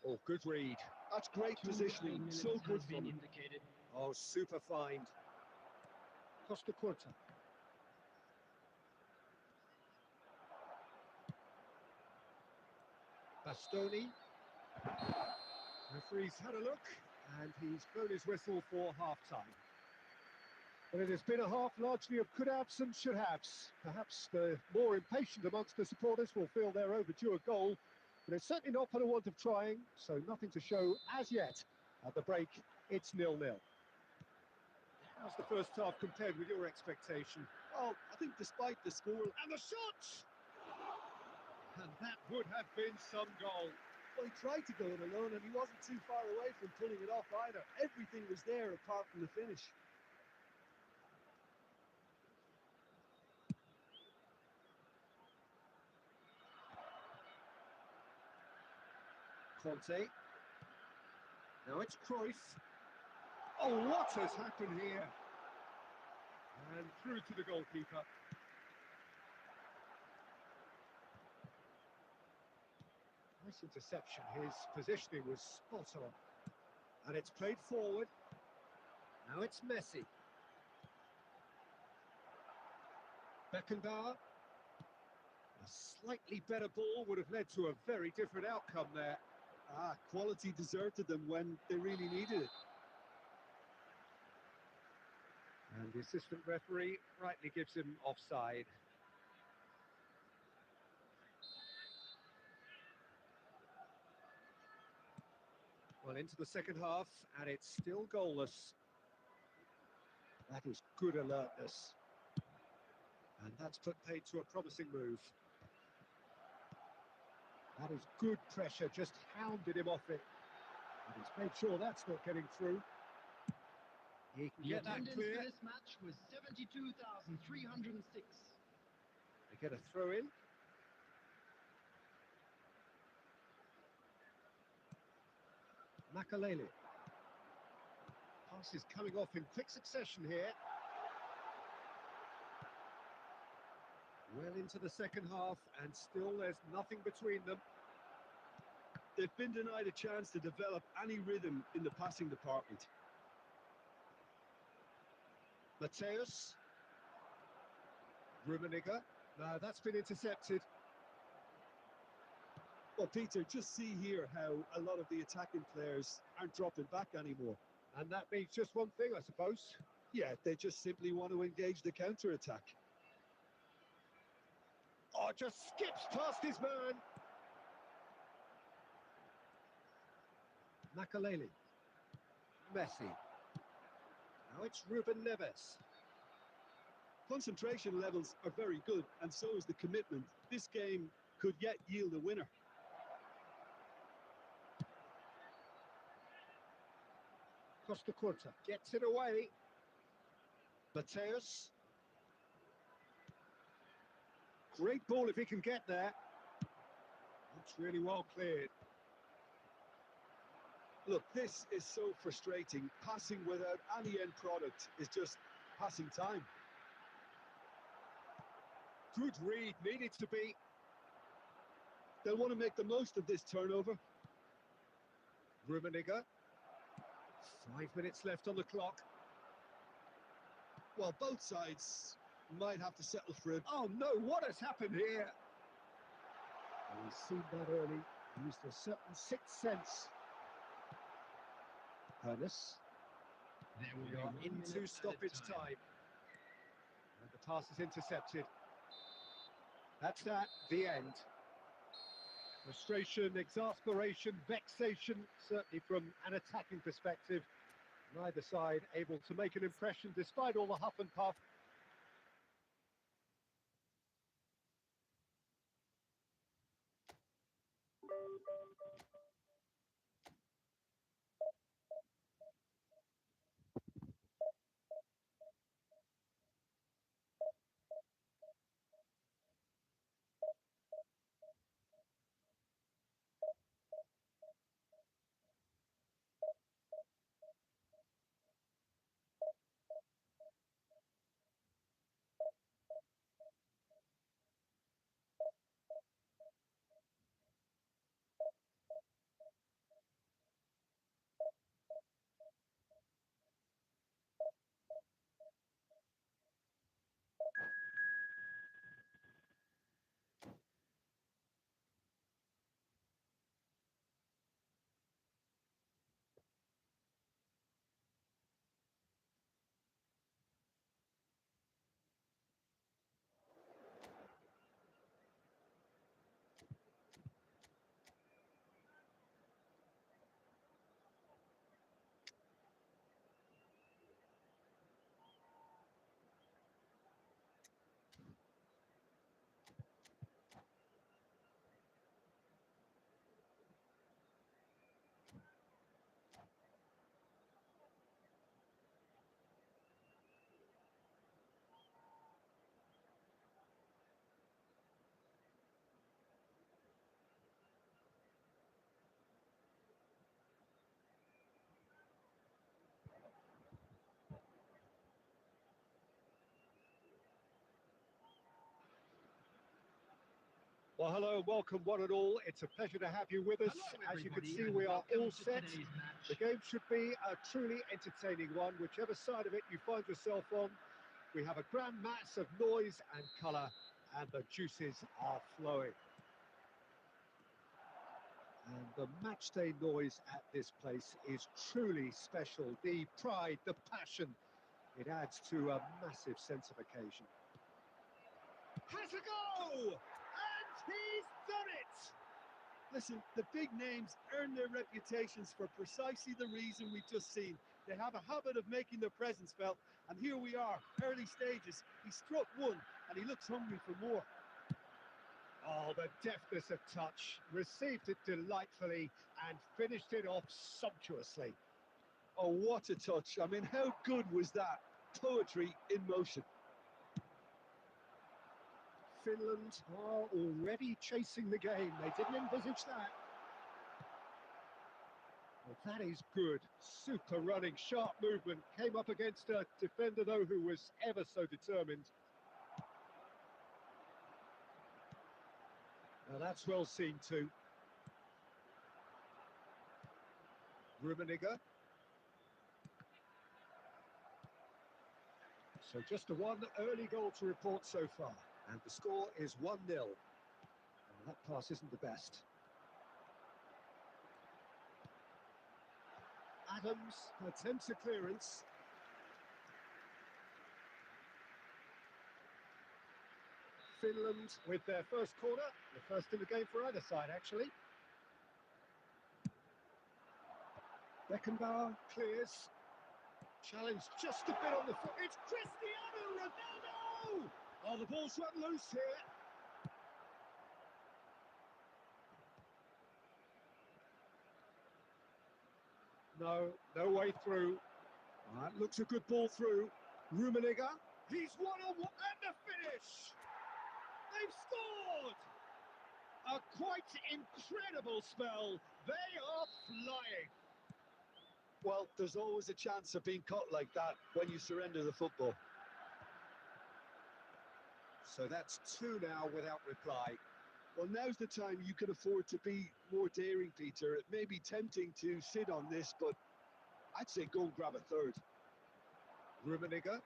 Oh, good read. That's great positioning. So good from him. Indicated. Oh, super find. Costa Curta. Bastoni. Referee's had a look, and he's blown his whistle for half-time. But it has been a half largely of could-haves and should-haves. Perhaps the more impatient amongst the supporters will feel they're overdue a goal, but it's certainly not for the want of trying, so nothing to show as yet. At the break, it's 0-0. How's the first half compared with your expectation? Well, I think despite the score... And the shot! And that would have been some goal. Well, he tried to go it alone, and he wasn't too far away from pulling it off either. Everything was there apart from the finish. Conte. Now it's Cruyff. Oh, what has happened here? And through to the goalkeeper. Nice interception. His positioning was spot on. And it's played forward. Now it's Messi. Beckenbauer. A slightly better ball would have led to a very different outcome there. Quality deserted them when they really needed it. And the assistant referee rightly gives him offside. Well, into the second half, and it's still goalless. That is good alertness. And that's put paid to a promising move. That is good pressure, just hounded him off it. And he's made sure that's not getting through. He can get that clear. For this match was 72,306. They get a throw in. Makalele. Pass is coming off in quick succession here. Well into the second half, and still there's nothing between them. They've been denied a chance to develop any rhythm in the passing department. Mateus. Rummenigge. No, that's been intercepted. Well, Peter, just see here how a lot of the attacking players aren't dropping back anymore. And that means just one thing, I suppose. Yeah, they just simply want to engage the counter-attack. Oh, just skips past his man. Makalele. Messi. Now it's Ruben Neves. Concentration levels are very good, and so is the commitment. This game could yet yield a winner. Costa Curta gets it away. Mateus. Great ball if he can get there. That's really well cleared. Look, this is so frustrating. Passing without any end product is just passing time. Good read, needed to be. They'll want to make the most of this turnover. Rummenigge. 5 minutes left on the clock. Well, both sides might have to settle for it. Oh no, what has happened here? And he's seen that early, used a certain sixth sense. Ernest. We are into stoppage time. And the pass is intercepted. That's that, the end. Frustration, exasperation, vexation, certainly from an attacking perspective. Neither side able to make an impression despite all the huff and puff. Well, hello, welcome one and all. It's a pleasure to have you with us. As you can see, we are all set. The game should be a truly entertaining one, whichever side of it you find yourself on. We have a grand mass of noise and colour, and the juices are flowing. And the matchday noise at this place is truly special. The pride, the passion, it adds to a massive sense of occasion. Has a go! And he's done it! Listen, the big names earn their reputations for precisely the reason we've just seen. They have a habit of making their presence felt, and here we are, early stages. He struck one, and he looks hungry for more. Oh, the deftness of touch, received it delightfully, and finished it off sumptuously. Oh, what a touch. I mean, how good was that? Poetry in motion. Finland are already chasing the game. They didn't envisage that. Well, that is good. Super running, sharp movement. Came up against a defender, though, who was ever so determined. Now, that's well seen, too. Rummenigge. So just the one early goal to report so far. And the score is 1-0. And that pass isn't the best. Adams attempts a clearance. Finland with their first corner. The first in the game for either side, actually. Beckenbauer clears. Challenge just a bit on the foot. It's Cristiano Ronaldo! Oh, the ball's run loose here. No way through. That looks a good ball through. Rummenigge. He's one-on-one and the finish! They've scored! A quite incredible spell. They are flying. Well, there's always a chance of being caught like that when you surrender the football. So that's two now without reply. Well, now's the time you can afford to be more daring, Peter. It may be tempting to sit on this, but I'd say go and grab a third. Rummenigge.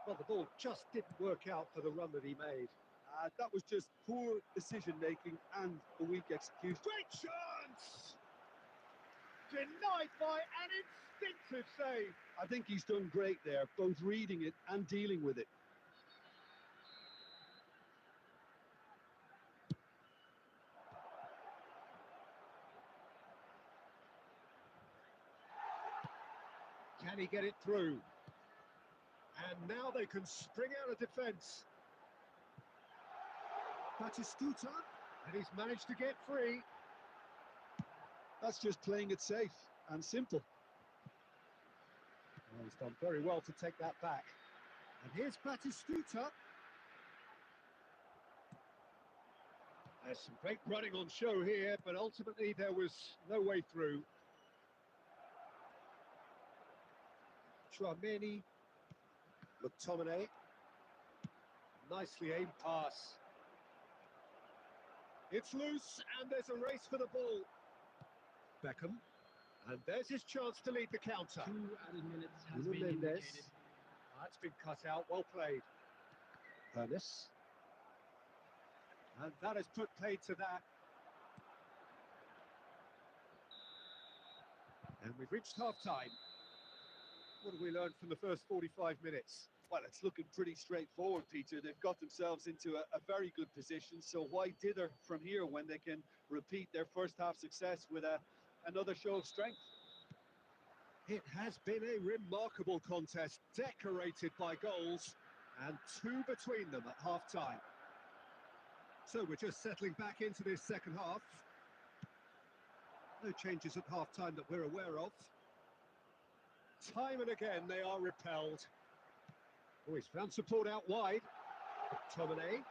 Well, the ball just didn't work out for the run that he made. That was just poor decision-making and a weak execution. Great chance! Denied by an instinctive save. I think he's done great there, both reading it and dealing with it. Can he get it through? And now they can spring out of defence. Batistuta, and he's managed to get free. That's just playing it safe and simple. Well, he's done very well to take that back. And here's Batistuta. There's some great running on show here, but ultimately there was no way through. Chouameni, McTominay, nicely aimed pass. It's loose, and there's a race for the ball. Beckham, and there's his chance to lead the counter. 2 added minutes has been indicated. That's been cut out, well played. Ernest. And that has put paid to that. And we've reached half-time. What have we learned from the first 45 minutes? Well, it's looking pretty straightforward, Peter. They've got themselves into a very good position, so why dither from here when they can repeat their first half success with another show of strength? It has been a remarkable contest, decorated by goals, and two between them at half-time. So we're just settling back into this second half. No changes at half-time that we're aware of. Time and again they are repelled. Oh, he's found support out wide. McTominay.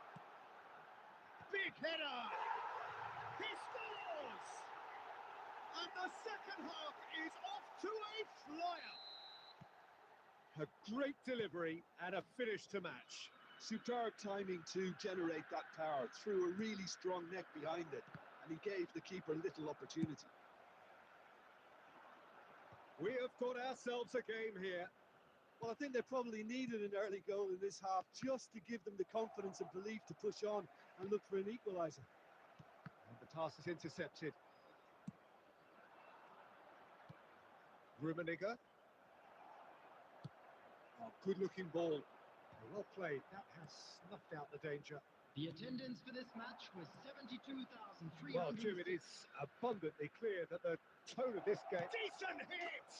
Big header! He scores! And the second half is off to a flyer. A great delivery and a finish to match. Superb timing to generate that power, threw a really strong neck behind it, and he gave the keeper little opportunity. We have got ourselves a game here. Well, I think they probably needed an early goal in this half just to give them the confidence and belief to push on and look for an equaliser. And the pass is intercepted. Rummenigge. Oh, good-looking ball. Well played. That has snuffed out the danger. The attendance for this match was 72,300. Well, Jim, it is abundantly clear that the tone of this game... Decent hit!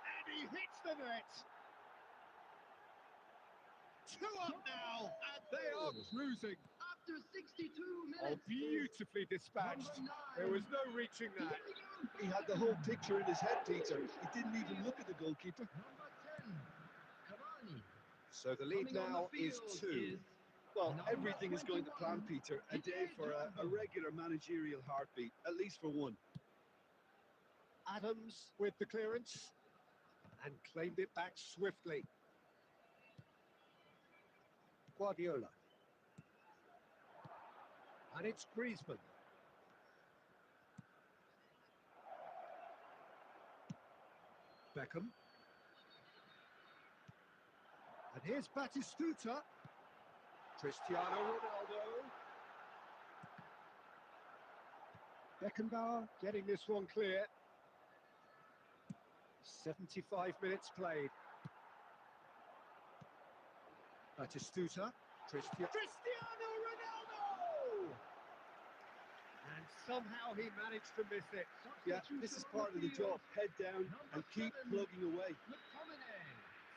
And he hits the net! Two up now, and they are cruising. After 62 minutes. Oh, beautifully dispatched. There was no reaching that. He had the whole picture in his head, Peter. He didn't even look at the goalkeeper. Number 10, Cavani. So the lead now is 2. Well, everything is going to plan, Peter. A day for a regular managerial heartbeat, at least for one. Adams with the clearance and claimed it back swiftly. Guardiola. And it's Griezmann. Beckham. And here's Batistuta. Cristiano Ronaldo. Beckenbauer getting this one clear. 75 minutes played. Batistuta. Cristiano Ronaldo! And somehow he managed to miss it. Yeah, this is part of the job. Head down and keep plugging away.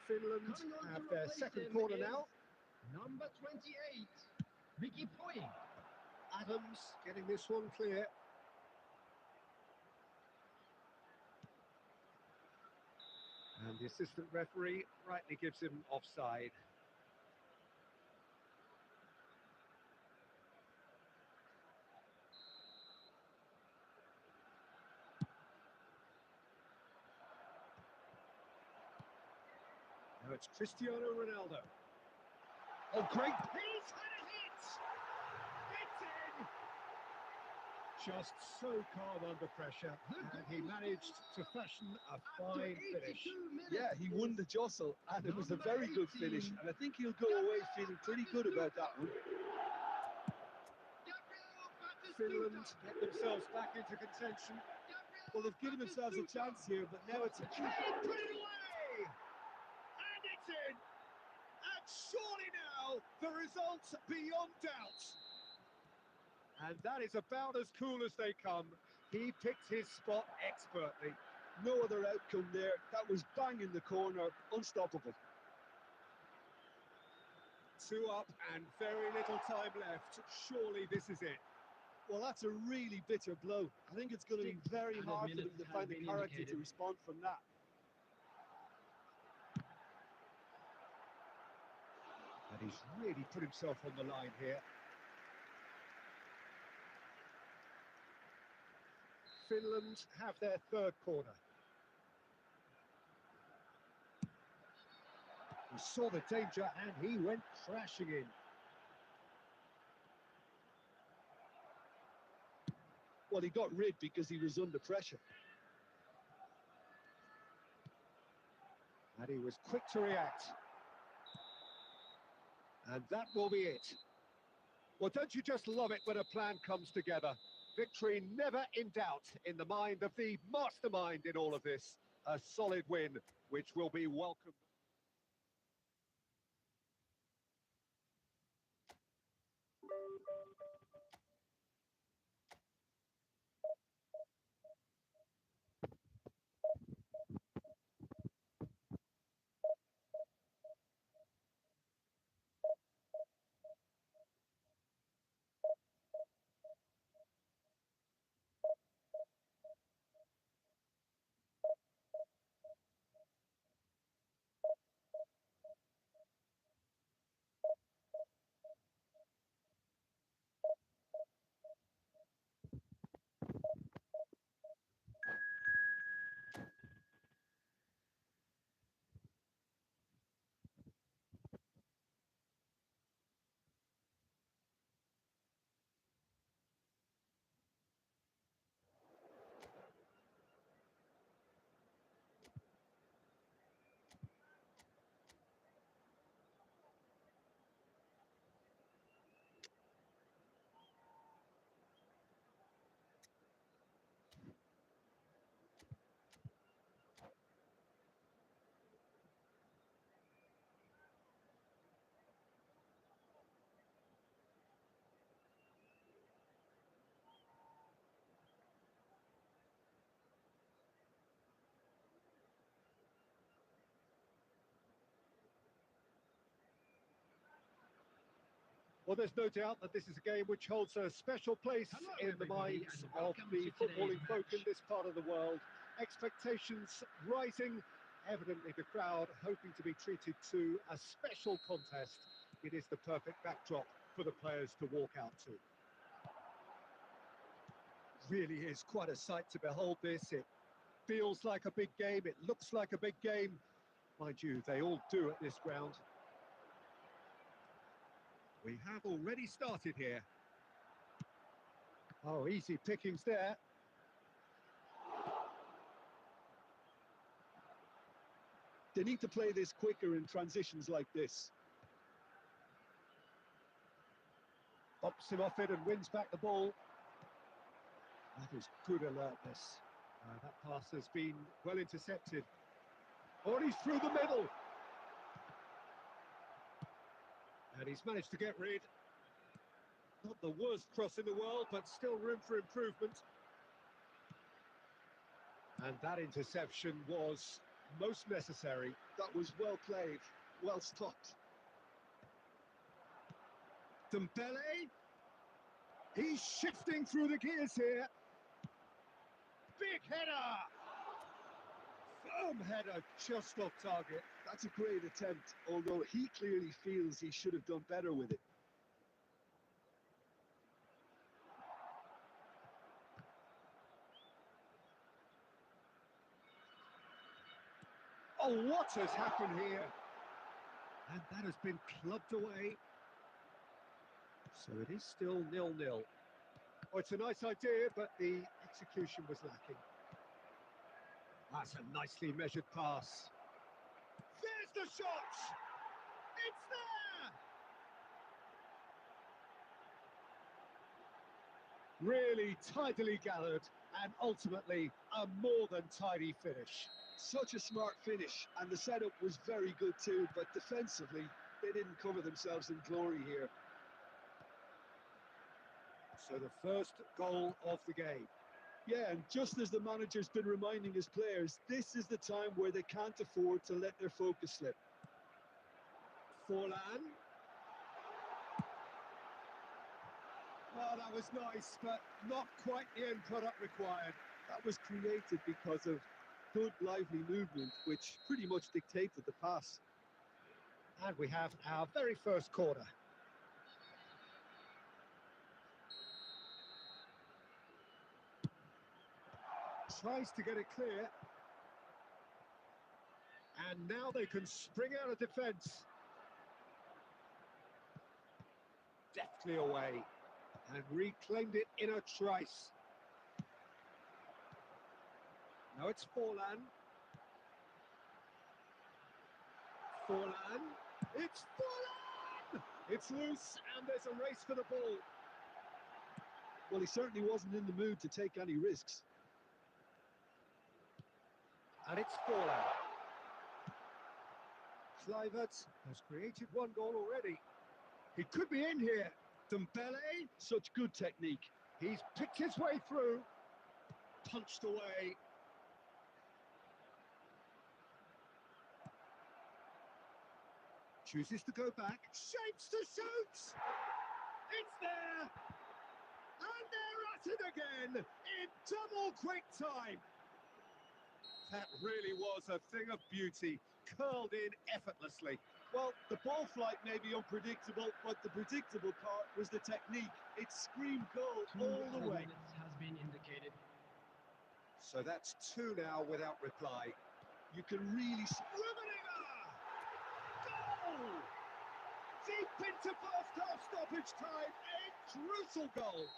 Finland have their second corner now. Number 28, Ricky Poying. Adams getting this one clear. And the assistant referee rightly gives him offside. Now it's Cristiano Ronaldo. Oh, great. He's had a hit! It's in! Just so calm under pressure, and he managed to fashion a fine finish. Yeah, he won the jostle, and it was a very good finish, and I think he'll go away feeling pretty good about that one. Finland get themselves back into contention. Well, they've given themselves a chance here, but now it's a Put it away! And it's in! And surely now, the result's beyond doubt. And that is about as cool as they come. He picked his spot expertly. no other outcome there. That was bang in the corner, unstoppable. 2 up and very little time left. Surely this is it. Well, that's a really bitter blow. I think it's going to be very hard for them to find the character to respond from that. And he's really put himself on the line here. Finland have their third corner. He saw the danger and he went crashing in. Well, he got rid because he was under pressure. And he was quick to react. And that will be it. Well, don't you just love it when a plan comes together? Victory never in doubt in the mind of the mastermind in all of this. A solid win, which will be welcomed. Well, there's no doubt that this is a game which holds a special place in the minds of the footballing folk in this part of the world. Expectations rising, evidently the crowd hoping to be treated to a special contest. It is the perfect backdrop for the players to walk out to. Really is quite a sight to behold this. It feels like a big game, it looks like a big game. Mind you, they all do at this ground. We have already started here. Oh, easy pickings there. They need to play this quicker in transitions like this. Bops him off it and wins back the ball. That is good alertness. That pass has been well intercepted. Oh, he's through the middle. And he's managed to get rid. Not the worst cross in the world, but still room for improvement. And that interception was most necessary. That was well played, well stopped. Dembele. He's shifting through the gears here. Big header. Firm header, just off target. That's a great attempt, although he clearly feels he should have done better with it. Oh, what has happened here? And that has been clubbed away. So it is still 0-0. Oh, it's a nice idea, but the execution was lacking. That's a nicely measured pass. There's the shot! It's there! Really tidily gathered, and ultimately a more than tidy finish. Such a smart finish, and the setup was very good too, but defensively, they didn't cover themselves in glory here. So the first goal of the game. Yeah, and just as the manager's been reminding his players, this is the time where they can't afford to let their focus slip. Forlan. Oh, that was nice, but not quite the end product required. That was created because of good, lively movement, which pretty much dictated the pass. And we have our very first corner. Tries to get it clear. And now they can spring out of defence. Deftly away. And reclaimed it in a trice. Now it's Forlan. Forlan. It's Forlan! It's loose and there's a race for the ball. Well, he certainly wasn't in the mood to take any risks. And it's Forlan. Kluivert has created one goal already. He could be in here. Dembele. Such good technique. He's picked his way through. Punched away. Chooses to go back. Shapes to shoot! It's there! And they're at it again in double quick time. That really was a thing of beauty, curled in effortlessly. Well, the ball flight may be unpredictable, but the predictable part was the technique. It screamed goal all the way. Has been indicated. So that's 2 now without reply. You can really... Goal! Deep into first half stoppage time, a crucial goal.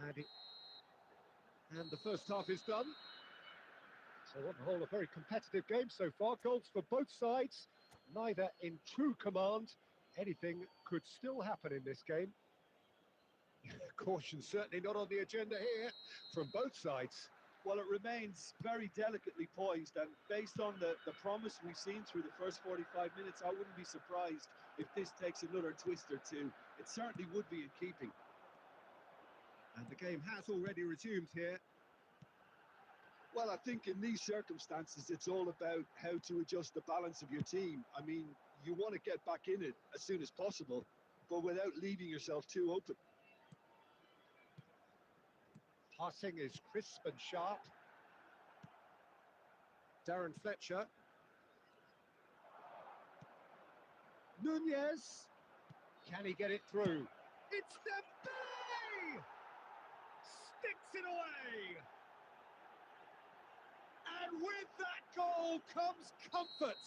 And the first half is done. So on the whole, a very competitive game so far. Goals for both sides, neither in true command. Anything could still happen in this game. Caution certainly not on the agenda here from both sides. Well, it remains very delicately poised, and based on the promise we've seen through the first 45 minutes, I wouldn't be surprised if this takes another twist or two. It certainly would be in keeping. And the game has already resumed here. Well, I think in these circumstances, it's all about how to adjust the balance of your team. I mean, you want to get back in it as soon as possible, but without leaving yourself too open. Passing is crisp and sharp. Darren Fletcher. Nunez. Can he get it through? It's Dembele! Sticks it away! And with that goal comes comfort.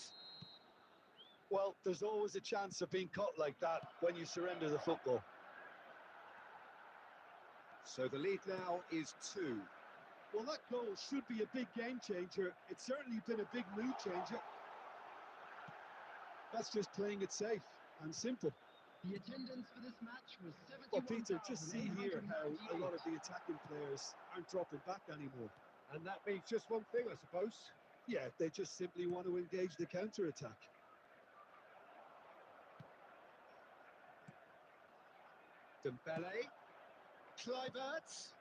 Well, there's always a chance of being caught like that when you surrender the football. So the lead now is 2. Well, that goal should be a big game changer. It's certainly been a big mood changer. That's just playing it safe and simple. The attendance for this match was 71,898. Well, Peter, just see here how a lot of the attacking players aren't dropping back anymore. And that means just one thing, I suppose. Yeah, they just simply want to engage the counter-attack. Dembele. Kluivert.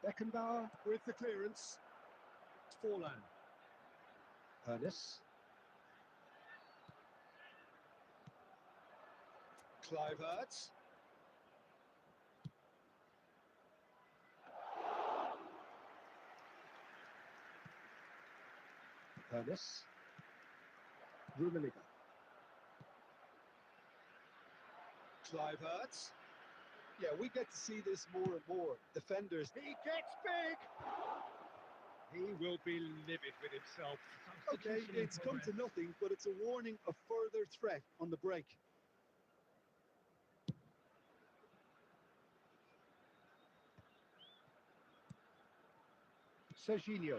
Beckenbauer with the clearance. Forlan. Ernest. Kluivert. Ernest. Rummenigge. Kluivert. Yeah, we get to see this more and more. Defenders. He gets big. He will be livid with himself. Okay, Substitution in it's come to progress. nothing, but it's a warning of further threat on the break. Serginho.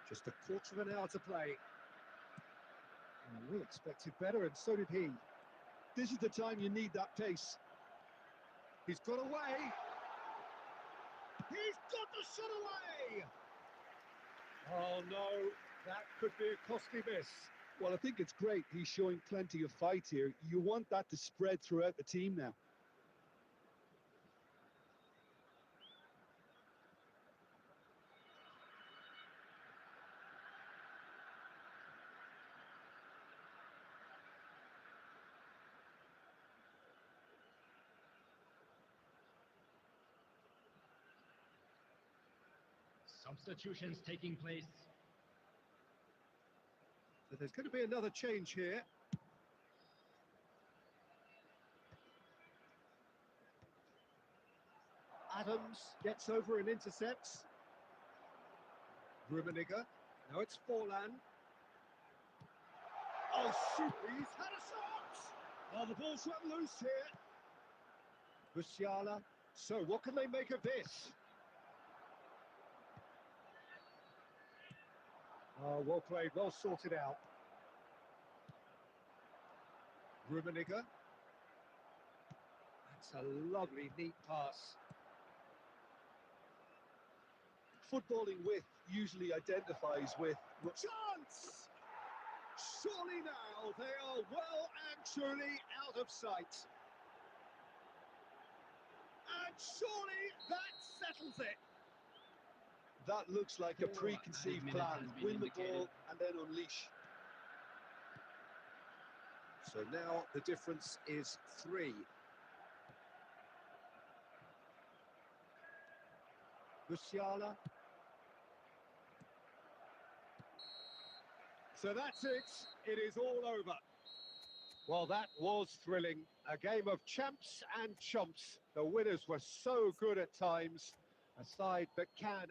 Just a quarter of an hour to play. And we expected better, and so did he. This is the time you need that pace. He's got away. He's got the shot away. Oh no, that could be a costly miss. Well, I think it's great. He's showing plenty of fight here. You want that to spread throughout the team now. Substitutions taking place. So there's going to be another change here. Adams gets over and intercepts. Rummenigge. Now it's Forlan. Oh, shoot! He's had a shot! Oh, the ball's run loose here. Musiala. So, what can they make of this? Oh, well played, well sorted out. Rummenigge. That's a lovely, neat pass. Footballing width usually identifies with... Chance! Surely now they are well and truly out of sight. And surely that settles it. That looks like a Added preconceived minute plan. has been Win the ball indicated. and then unleash. So now the difference is 3. Musiala. So that's it. It is all over. Well, that was thrilling. A game of champs and chumps. The winners were so good at times. A side that can add...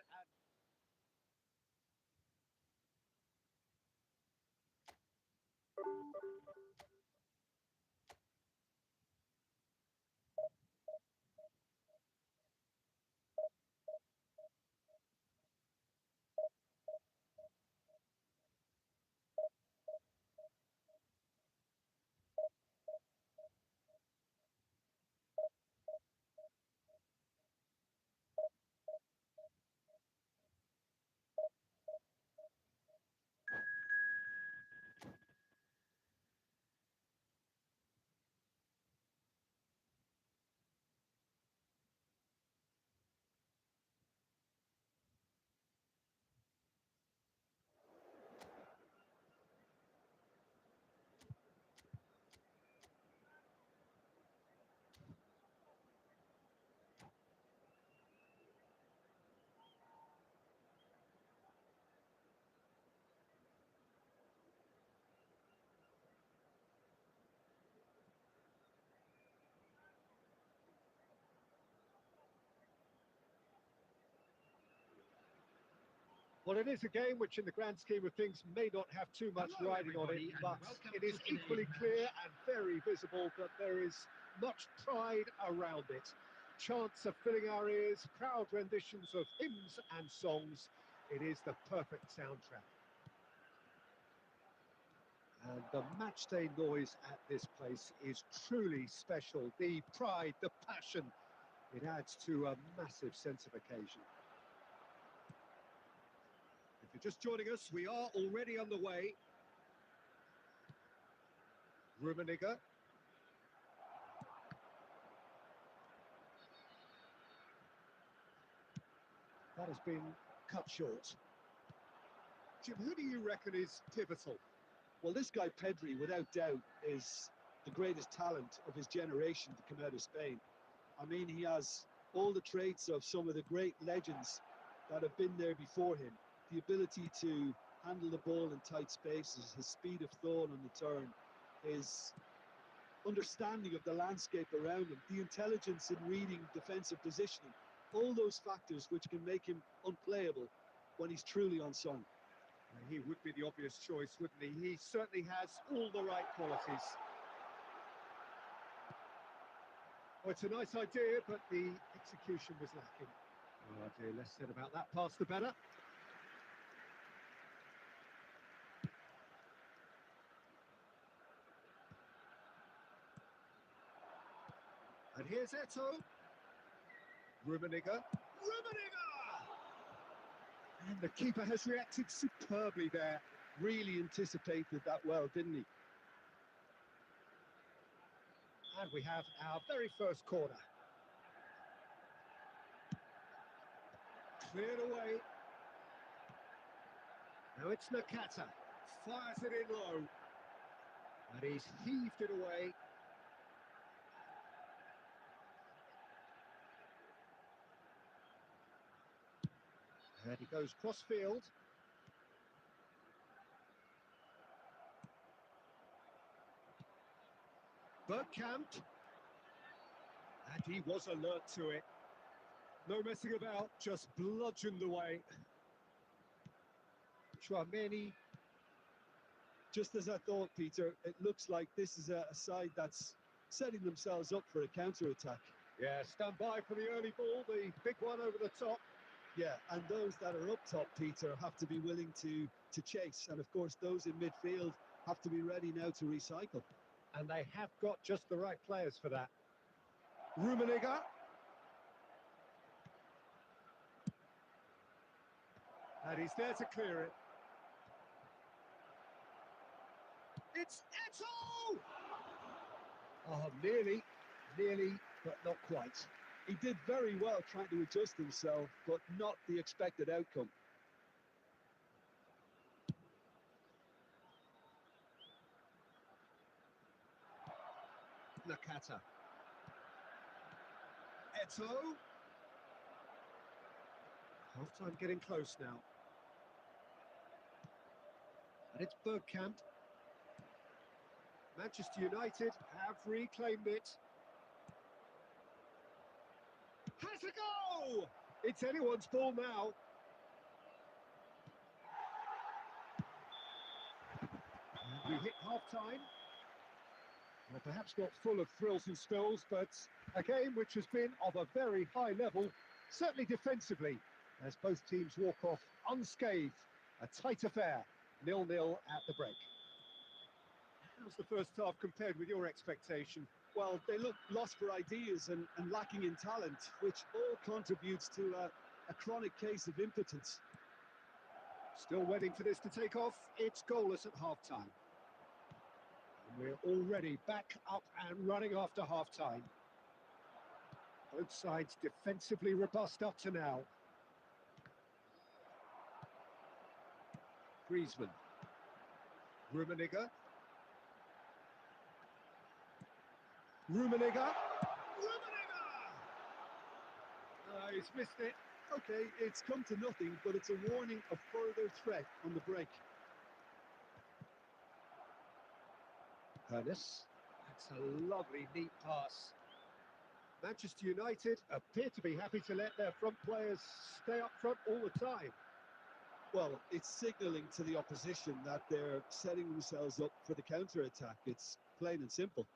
Well, it is a game which, in the grand scheme of things, may not have too much Hello, riding on it, everybody, and but welcome it is to today's equally match. clear and very visible that there is much pride around it. Chants are filling our ears, proud renditions of hymns and songs. It is the perfect soundtrack. And the matchday noise at this place is truly special. The pride, the passion, it adds to a massive sense of occasion. If you're just joining us, we are already on the way. Rummenigge. That has been cut short. Jim, who do you reckon is pivotal? Well, this guy Pedri, without doubt, is the greatest talent of his generation to come out of Spain. I mean, he has all the traits of some of the great legends that have been there before him. The ability to handle the ball in tight spaces, his speed of thought on the turn, his understanding of the landscape around him, the intelligence in reading defensive positioning. All those factors which can make him unplayable when he's truly on song. He would be the obvious choice, wouldn't he? He certainly has all the right qualities. Well, it's a nice idea, but the execution was lacking. Oh dear, less said about that pass, the better. And here's Eto. Rummenigge. And the keeper has reacted superbly there. Really anticipated that well, didn't he? And we have our very first corner. Cleared away. Now it's Nakata. Fires it in low. And he's heaved it away. And he goes cross-field. Bergkamp. And he was alert to it. No messing about, just bludgeoned away. Chouameni. Just as I thought, Peter, it looks like this is a side that's setting themselves up for a counter-attack. Yeah, stand by for the early ball, the big one over the top. Yeah, and those that are up top, Peter, have to be willing to chase. And of course, those in midfield have to be ready now to recycle. And they have got just the right players for that. Rummenigge. And he's there to clear it. It's Eto! Oh, nearly, but not quite. He did very well trying to adjust himself, but not the expected outcome. Nakata. Eto. Half-time getting close now. And it's Bergkamp. Manchester United have reclaimed it. Has a go! It's anyone's ball now. And we hit half-time. Well, perhaps not full of thrills and spills, but a game which has been of a very high level, certainly defensively, as both teams walk off unscathed. A tight affair, 0-0 at the break. How's the first half compared with your expectation? Well, they look lost for ideas and lacking in talent, which all contributes to a chronic case of impotence. Still waiting for this to take off. It's goalless at half-time. We're already back up and running after half-time. Both sides defensively robust up to now. Griezmann. Rummenigge. He's missed it. Okay, it's come to nothing, but it's a warning of further threat on the break. That's a lovely, neat pass. Manchester United appear to be happy to let their front players stay up front all the time. Well, it's signalling to the opposition that they're setting themselves up for the counter-attack. It's plain and simple.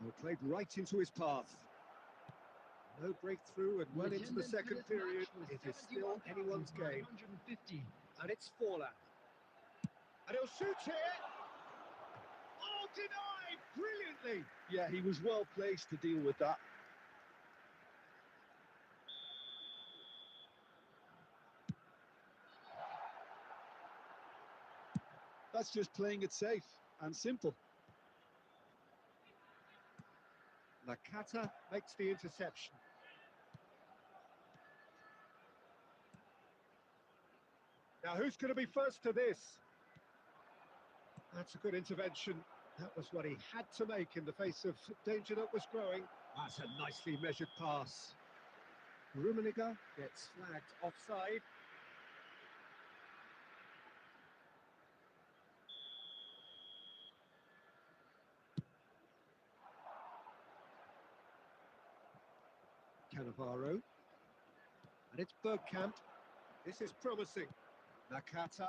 Well, played right into his path. No breakthrough and well into the second period. It is still anyone's game. And it's Forlan. And he'll shoot here. Oh, denied! Brilliantly! Yeah, he was well placed to deal with that. That's just playing it safe and simple. Nakata makes the interception. Now, who's going to be first to this? That's a good intervention. That was what he had to make in the face of danger that was growing. That's a nicely measured pass. Rummenigge gets flagged offside. Cannavaro. And it's Bergkamp. This is promising. Nakata.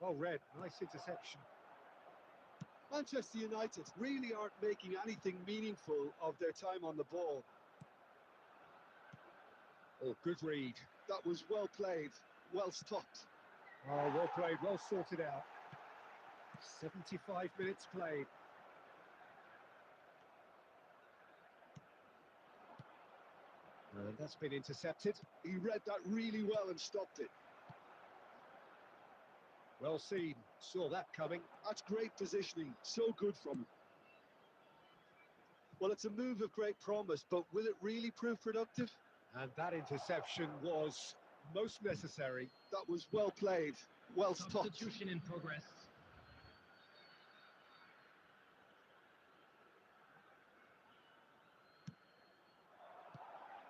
Well read. Nice interception. Manchester United really aren't making anything meaningful of their time on the ball. Oh, good read. That was well played, well stopped. Oh, well played, well sorted out. 75 minutes played. And that's been intercepted. He read that really well and stopped it. Well seen, saw that coming. That's great positioning, so good from him. Well, it's a move of great promise, but will it really prove productive? And that interception was most necessary. That was well played, well stopped. Substitution in progress.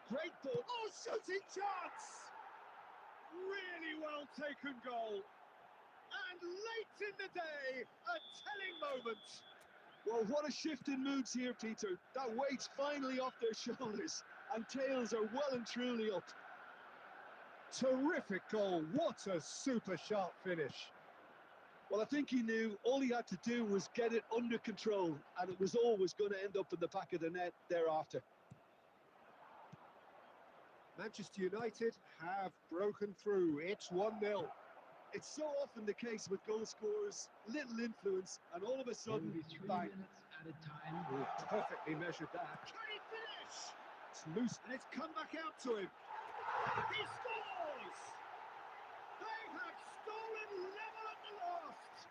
Great ball. Oh, shooting chance! Really well taken goal. And late in the day, a telling moment. Well, what a shift in moods here, Peter. That weight's finally off their shoulders, and tails are well and truly up. Terrific goal. What a super sharp finish. Well, I think he knew all he had to do was get it under control, and it was always going to end up in the back of the net thereafter. Manchester United have broken through. It's 1-0. It's so often the case with goal scorers, little influence, and all of a sudden, Only 3 bang. minutes at a time. Oh, perfectly measured that. Can he finish? It's loose and it's come back out to him. He scores! They have stolen level at the last.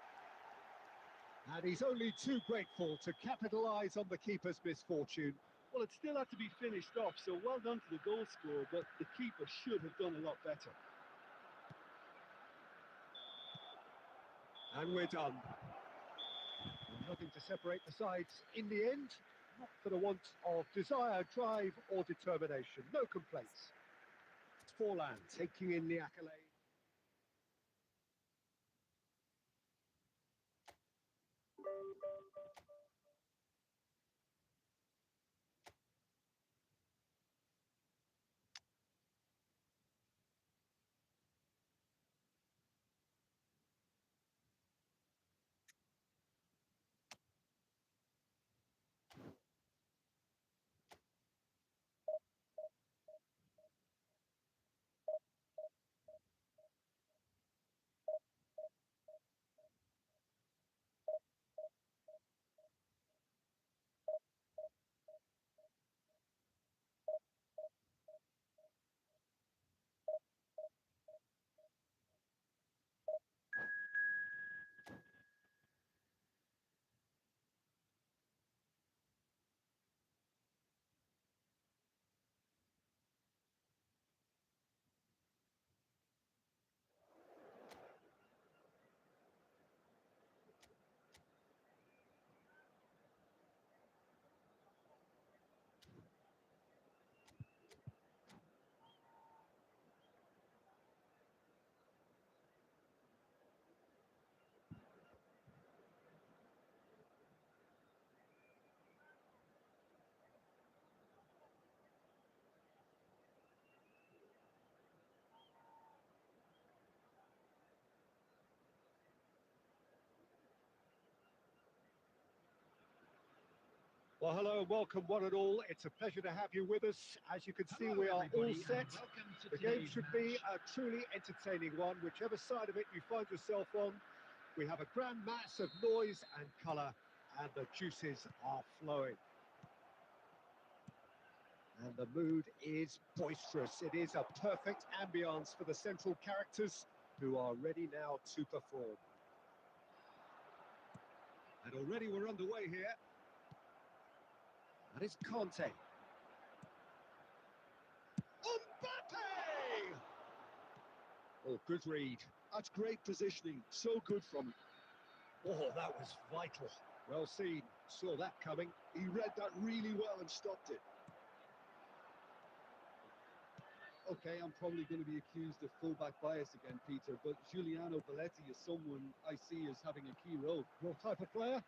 And he's only too grateful to capitalise on the keeper's misfortune. Well, it still had to be finished off, so well done to the goal scorer, but the keeper should have done a lot better. And we're done. Nothing to separate the sides in the end, not for the want of desire, drive or determination. No complaints. Forlan taking in the accolade. Well, hello and welcome one and all. It's a pleasure to have you with us. As you can see, Hello, we are all everybody, set. and welcome to The game today's should be match. a truly entertaining one, whichever side of it you find yourself on. We have a grand mass of noise and colour, and the juices are flowing. And the mood is boisterous. It is a perfect ambience for the central characters who are ready now to perform. And already we're underway here. And it's Conte. Mbappe! Oh, good read. That's great positioning, so good from him. Oh, that was vital. Well seen. Saw that coming. He read that really well and stopped it. Okay, I'm probably going to be accused of fullback bias again, Peter, but Giuliano Belletti is someone I see as having a key role. Your type of player?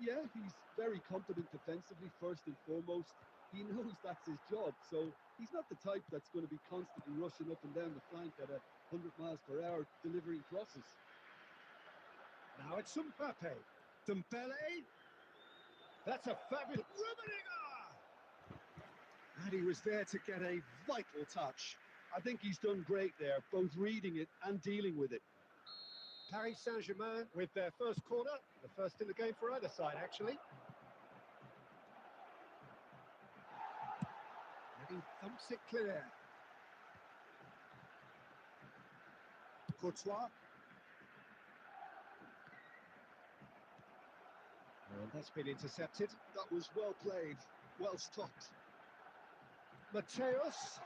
Yeah, he's very competent defensively, first and foremost. He knows that's his job, so he's not the type that's going to be constantly rushing up and down the flank at 100 miles per hour delivering crosses. Now it's Mbappe. Dembele. That's a fabulous... Rummenigge! And he was there to get a vital touch. I think he's done great there, both reading it and dealing with it. Paris Saint-Germain with their first corner, the first in the game for either side, actually. And he thumps it clear. Courtois. And that's been intercepted. That was well played, well stopped. Mateus.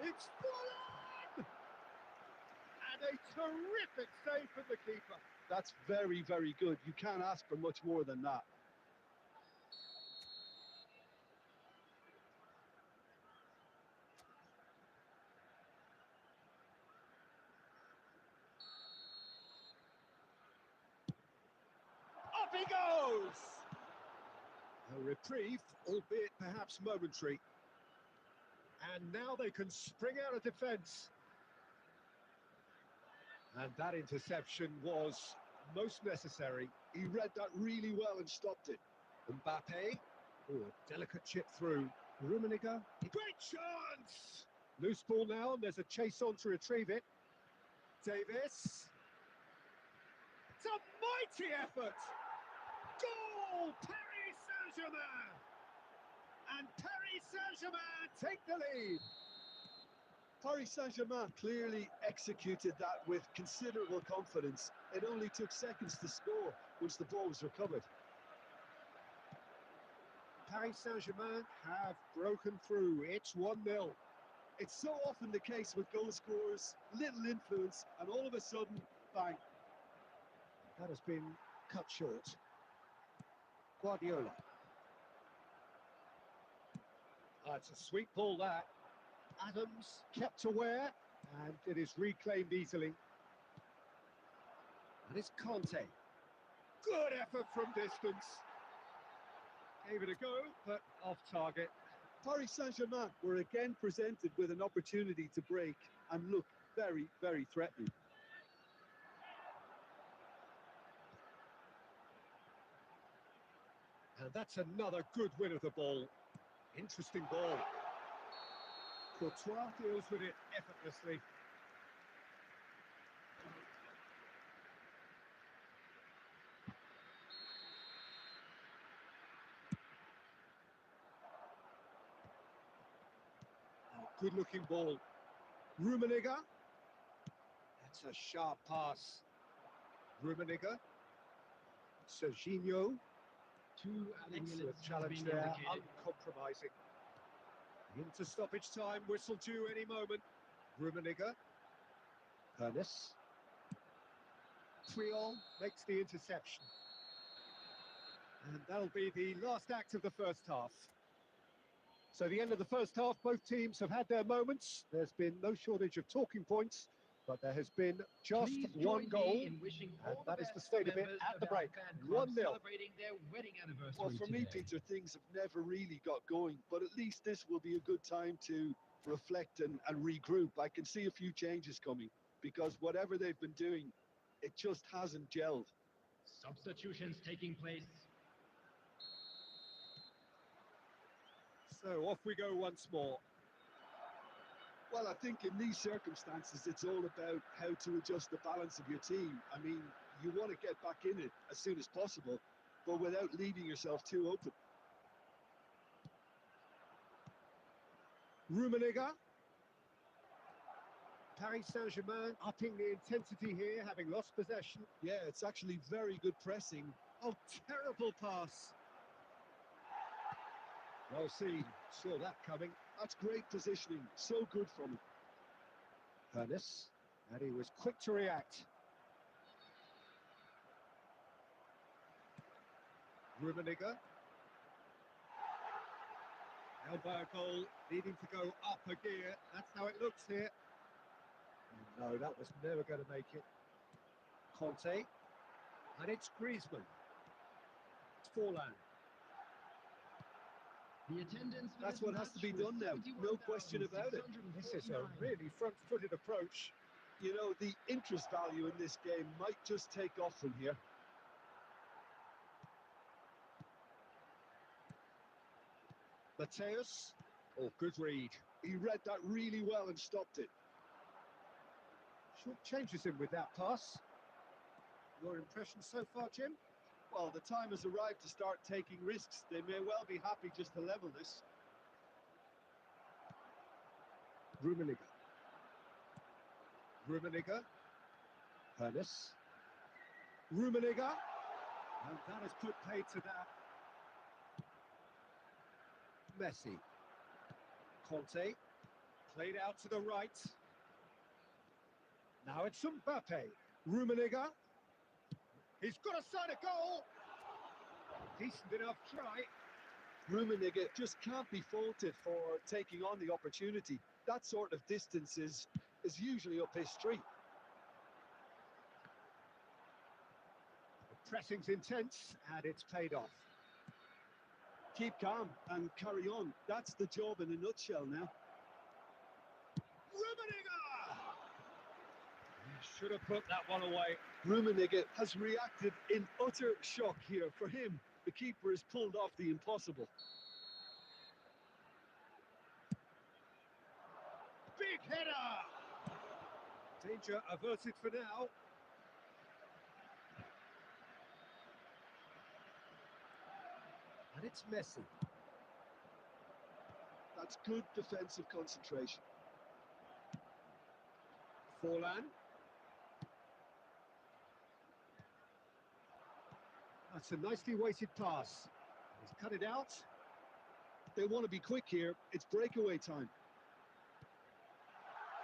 It's Forlan! And a terrific save from the keeper. That's very, very good. You can't ask for much more than that. Up he goes! A reprieve, albeit perhaps momentary. And now they can spring out of defence. And that interception was most necessary. He read that really well and stopped it. Mbappe. Oh, a delicate chip through. Rummenigge. Great chance! Loose ball now, and there's a chase on to retrieve it. Davis. It's a mighty effort! Goal! Paris Saint-Germain! And Paris Saint-Germain take the lead. Paris Saint-Germain clearly executed that with considerable confidence. It only took seconds to score once the ball was recovered. Paris Saint-Germain have broken through. It's 1-0. It's so often the case with goal scorers, little influence, and all of a sudden, bang. That has been cut short. Guardiola. It's a sweet ball, that. Adams kept aware, and it is reclaimed easily. And it's Conte. Good effort from distance. Gave it a go, but off target. Paris Saint-Germain were again presented with an opportunity to break and look very, very threatening. And that's another good win of the ball. Interesting ball. Courtois deals with it effortlessly. Good-looking ball. Rummenigge. That's a sharp pass. Rummenigge. Serginho. Excellent challenge there, uncompromising. Into stoppage time, whistle due any moment. Rummenigge. Ernest. Triol makes the interception. And that'll be the last act of the first half. So the end of the first half, both teams have had their moments. There's been no shortage of talking points, but there has been just one goal, and that is the state of it at the break. 1-0. Well, for me, Peter, things have never really got going, but at least this will be a good time to reflect and regroup. I can see a few changes coming, because whatever they've been doing, it just hasn't gelled. Substitutions taking place. So off we go once more. Well, I think in these circumstances, it's all about how to adjust the balance of your team. I mean, you want to get back in it as soon as possible, but without leaving yourself too open. Rummenigge. Paris Saint-Germain upping the intensity here, having lost possession. Yeah, it's actually very good pressing. Oh, terrible pass. Well seen, saw that coming. That's great positioning, so good from him. Ernest, and he was quick to react. Rummenigge. Elbow goal, needing to go up a gear. That's how it looks here. No, that was never going to make it. Conte. And it's Griezmann. It's Forlan. The attendance for That's this what has to be match was done now, no question about it. This is a really front-footed approach. You know, the interest value in this game might just take off from here. Mateus. Oh, good read. He read that really well and stopped it. Short changes him with that pass. Your impression so far, Jim? Well, the time has arrived to start taking risks. They may well be happy just to level this. Rummenigge. Hernes. Rummenigge. And that has put paid to that. Messi. Conte. Played out to the right. Now it's Mbappe. Rummenigge. He's got a side of goal. Decent enough try. Rummenigge just can't be faulted for taking on the opportunity. That sort of distance is usually up his street. The pressing's intense and it's paid off. Keep calm and carry on. That's the job in a nutshell now. Rummenigge! Should have put that one away. Rummenigge has reacted in utter shock here. For him, the keeper has pulled off the impossible. Big header! Danger averted for now. And it's Messi. That's good defensive concentration. Forlan. That's a nicely weighted pass. He's cut it out. They want to be quick here. It's breakaway time.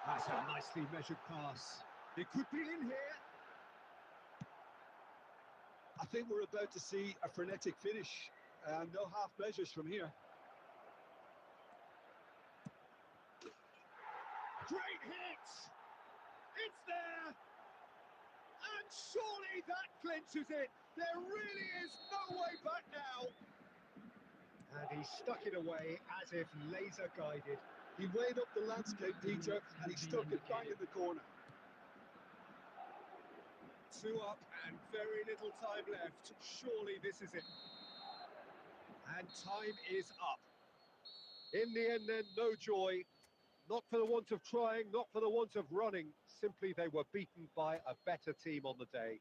That's a nicely measured pass. It could be in here. I think we're about to see a frenetic finish. No half measures from here. Great hit! It's there! And surely that clinches it! There really is no way back now! And he stuck it away as if laser guided. He weighed up the landscape, Peter, and he stuck it bang in the corner. 2 up and very little time left. Surely this is it. And time is up. In the end then, no joy. Not for the want of trying, not for the want of running. Simply they were beaten by a better team on the day.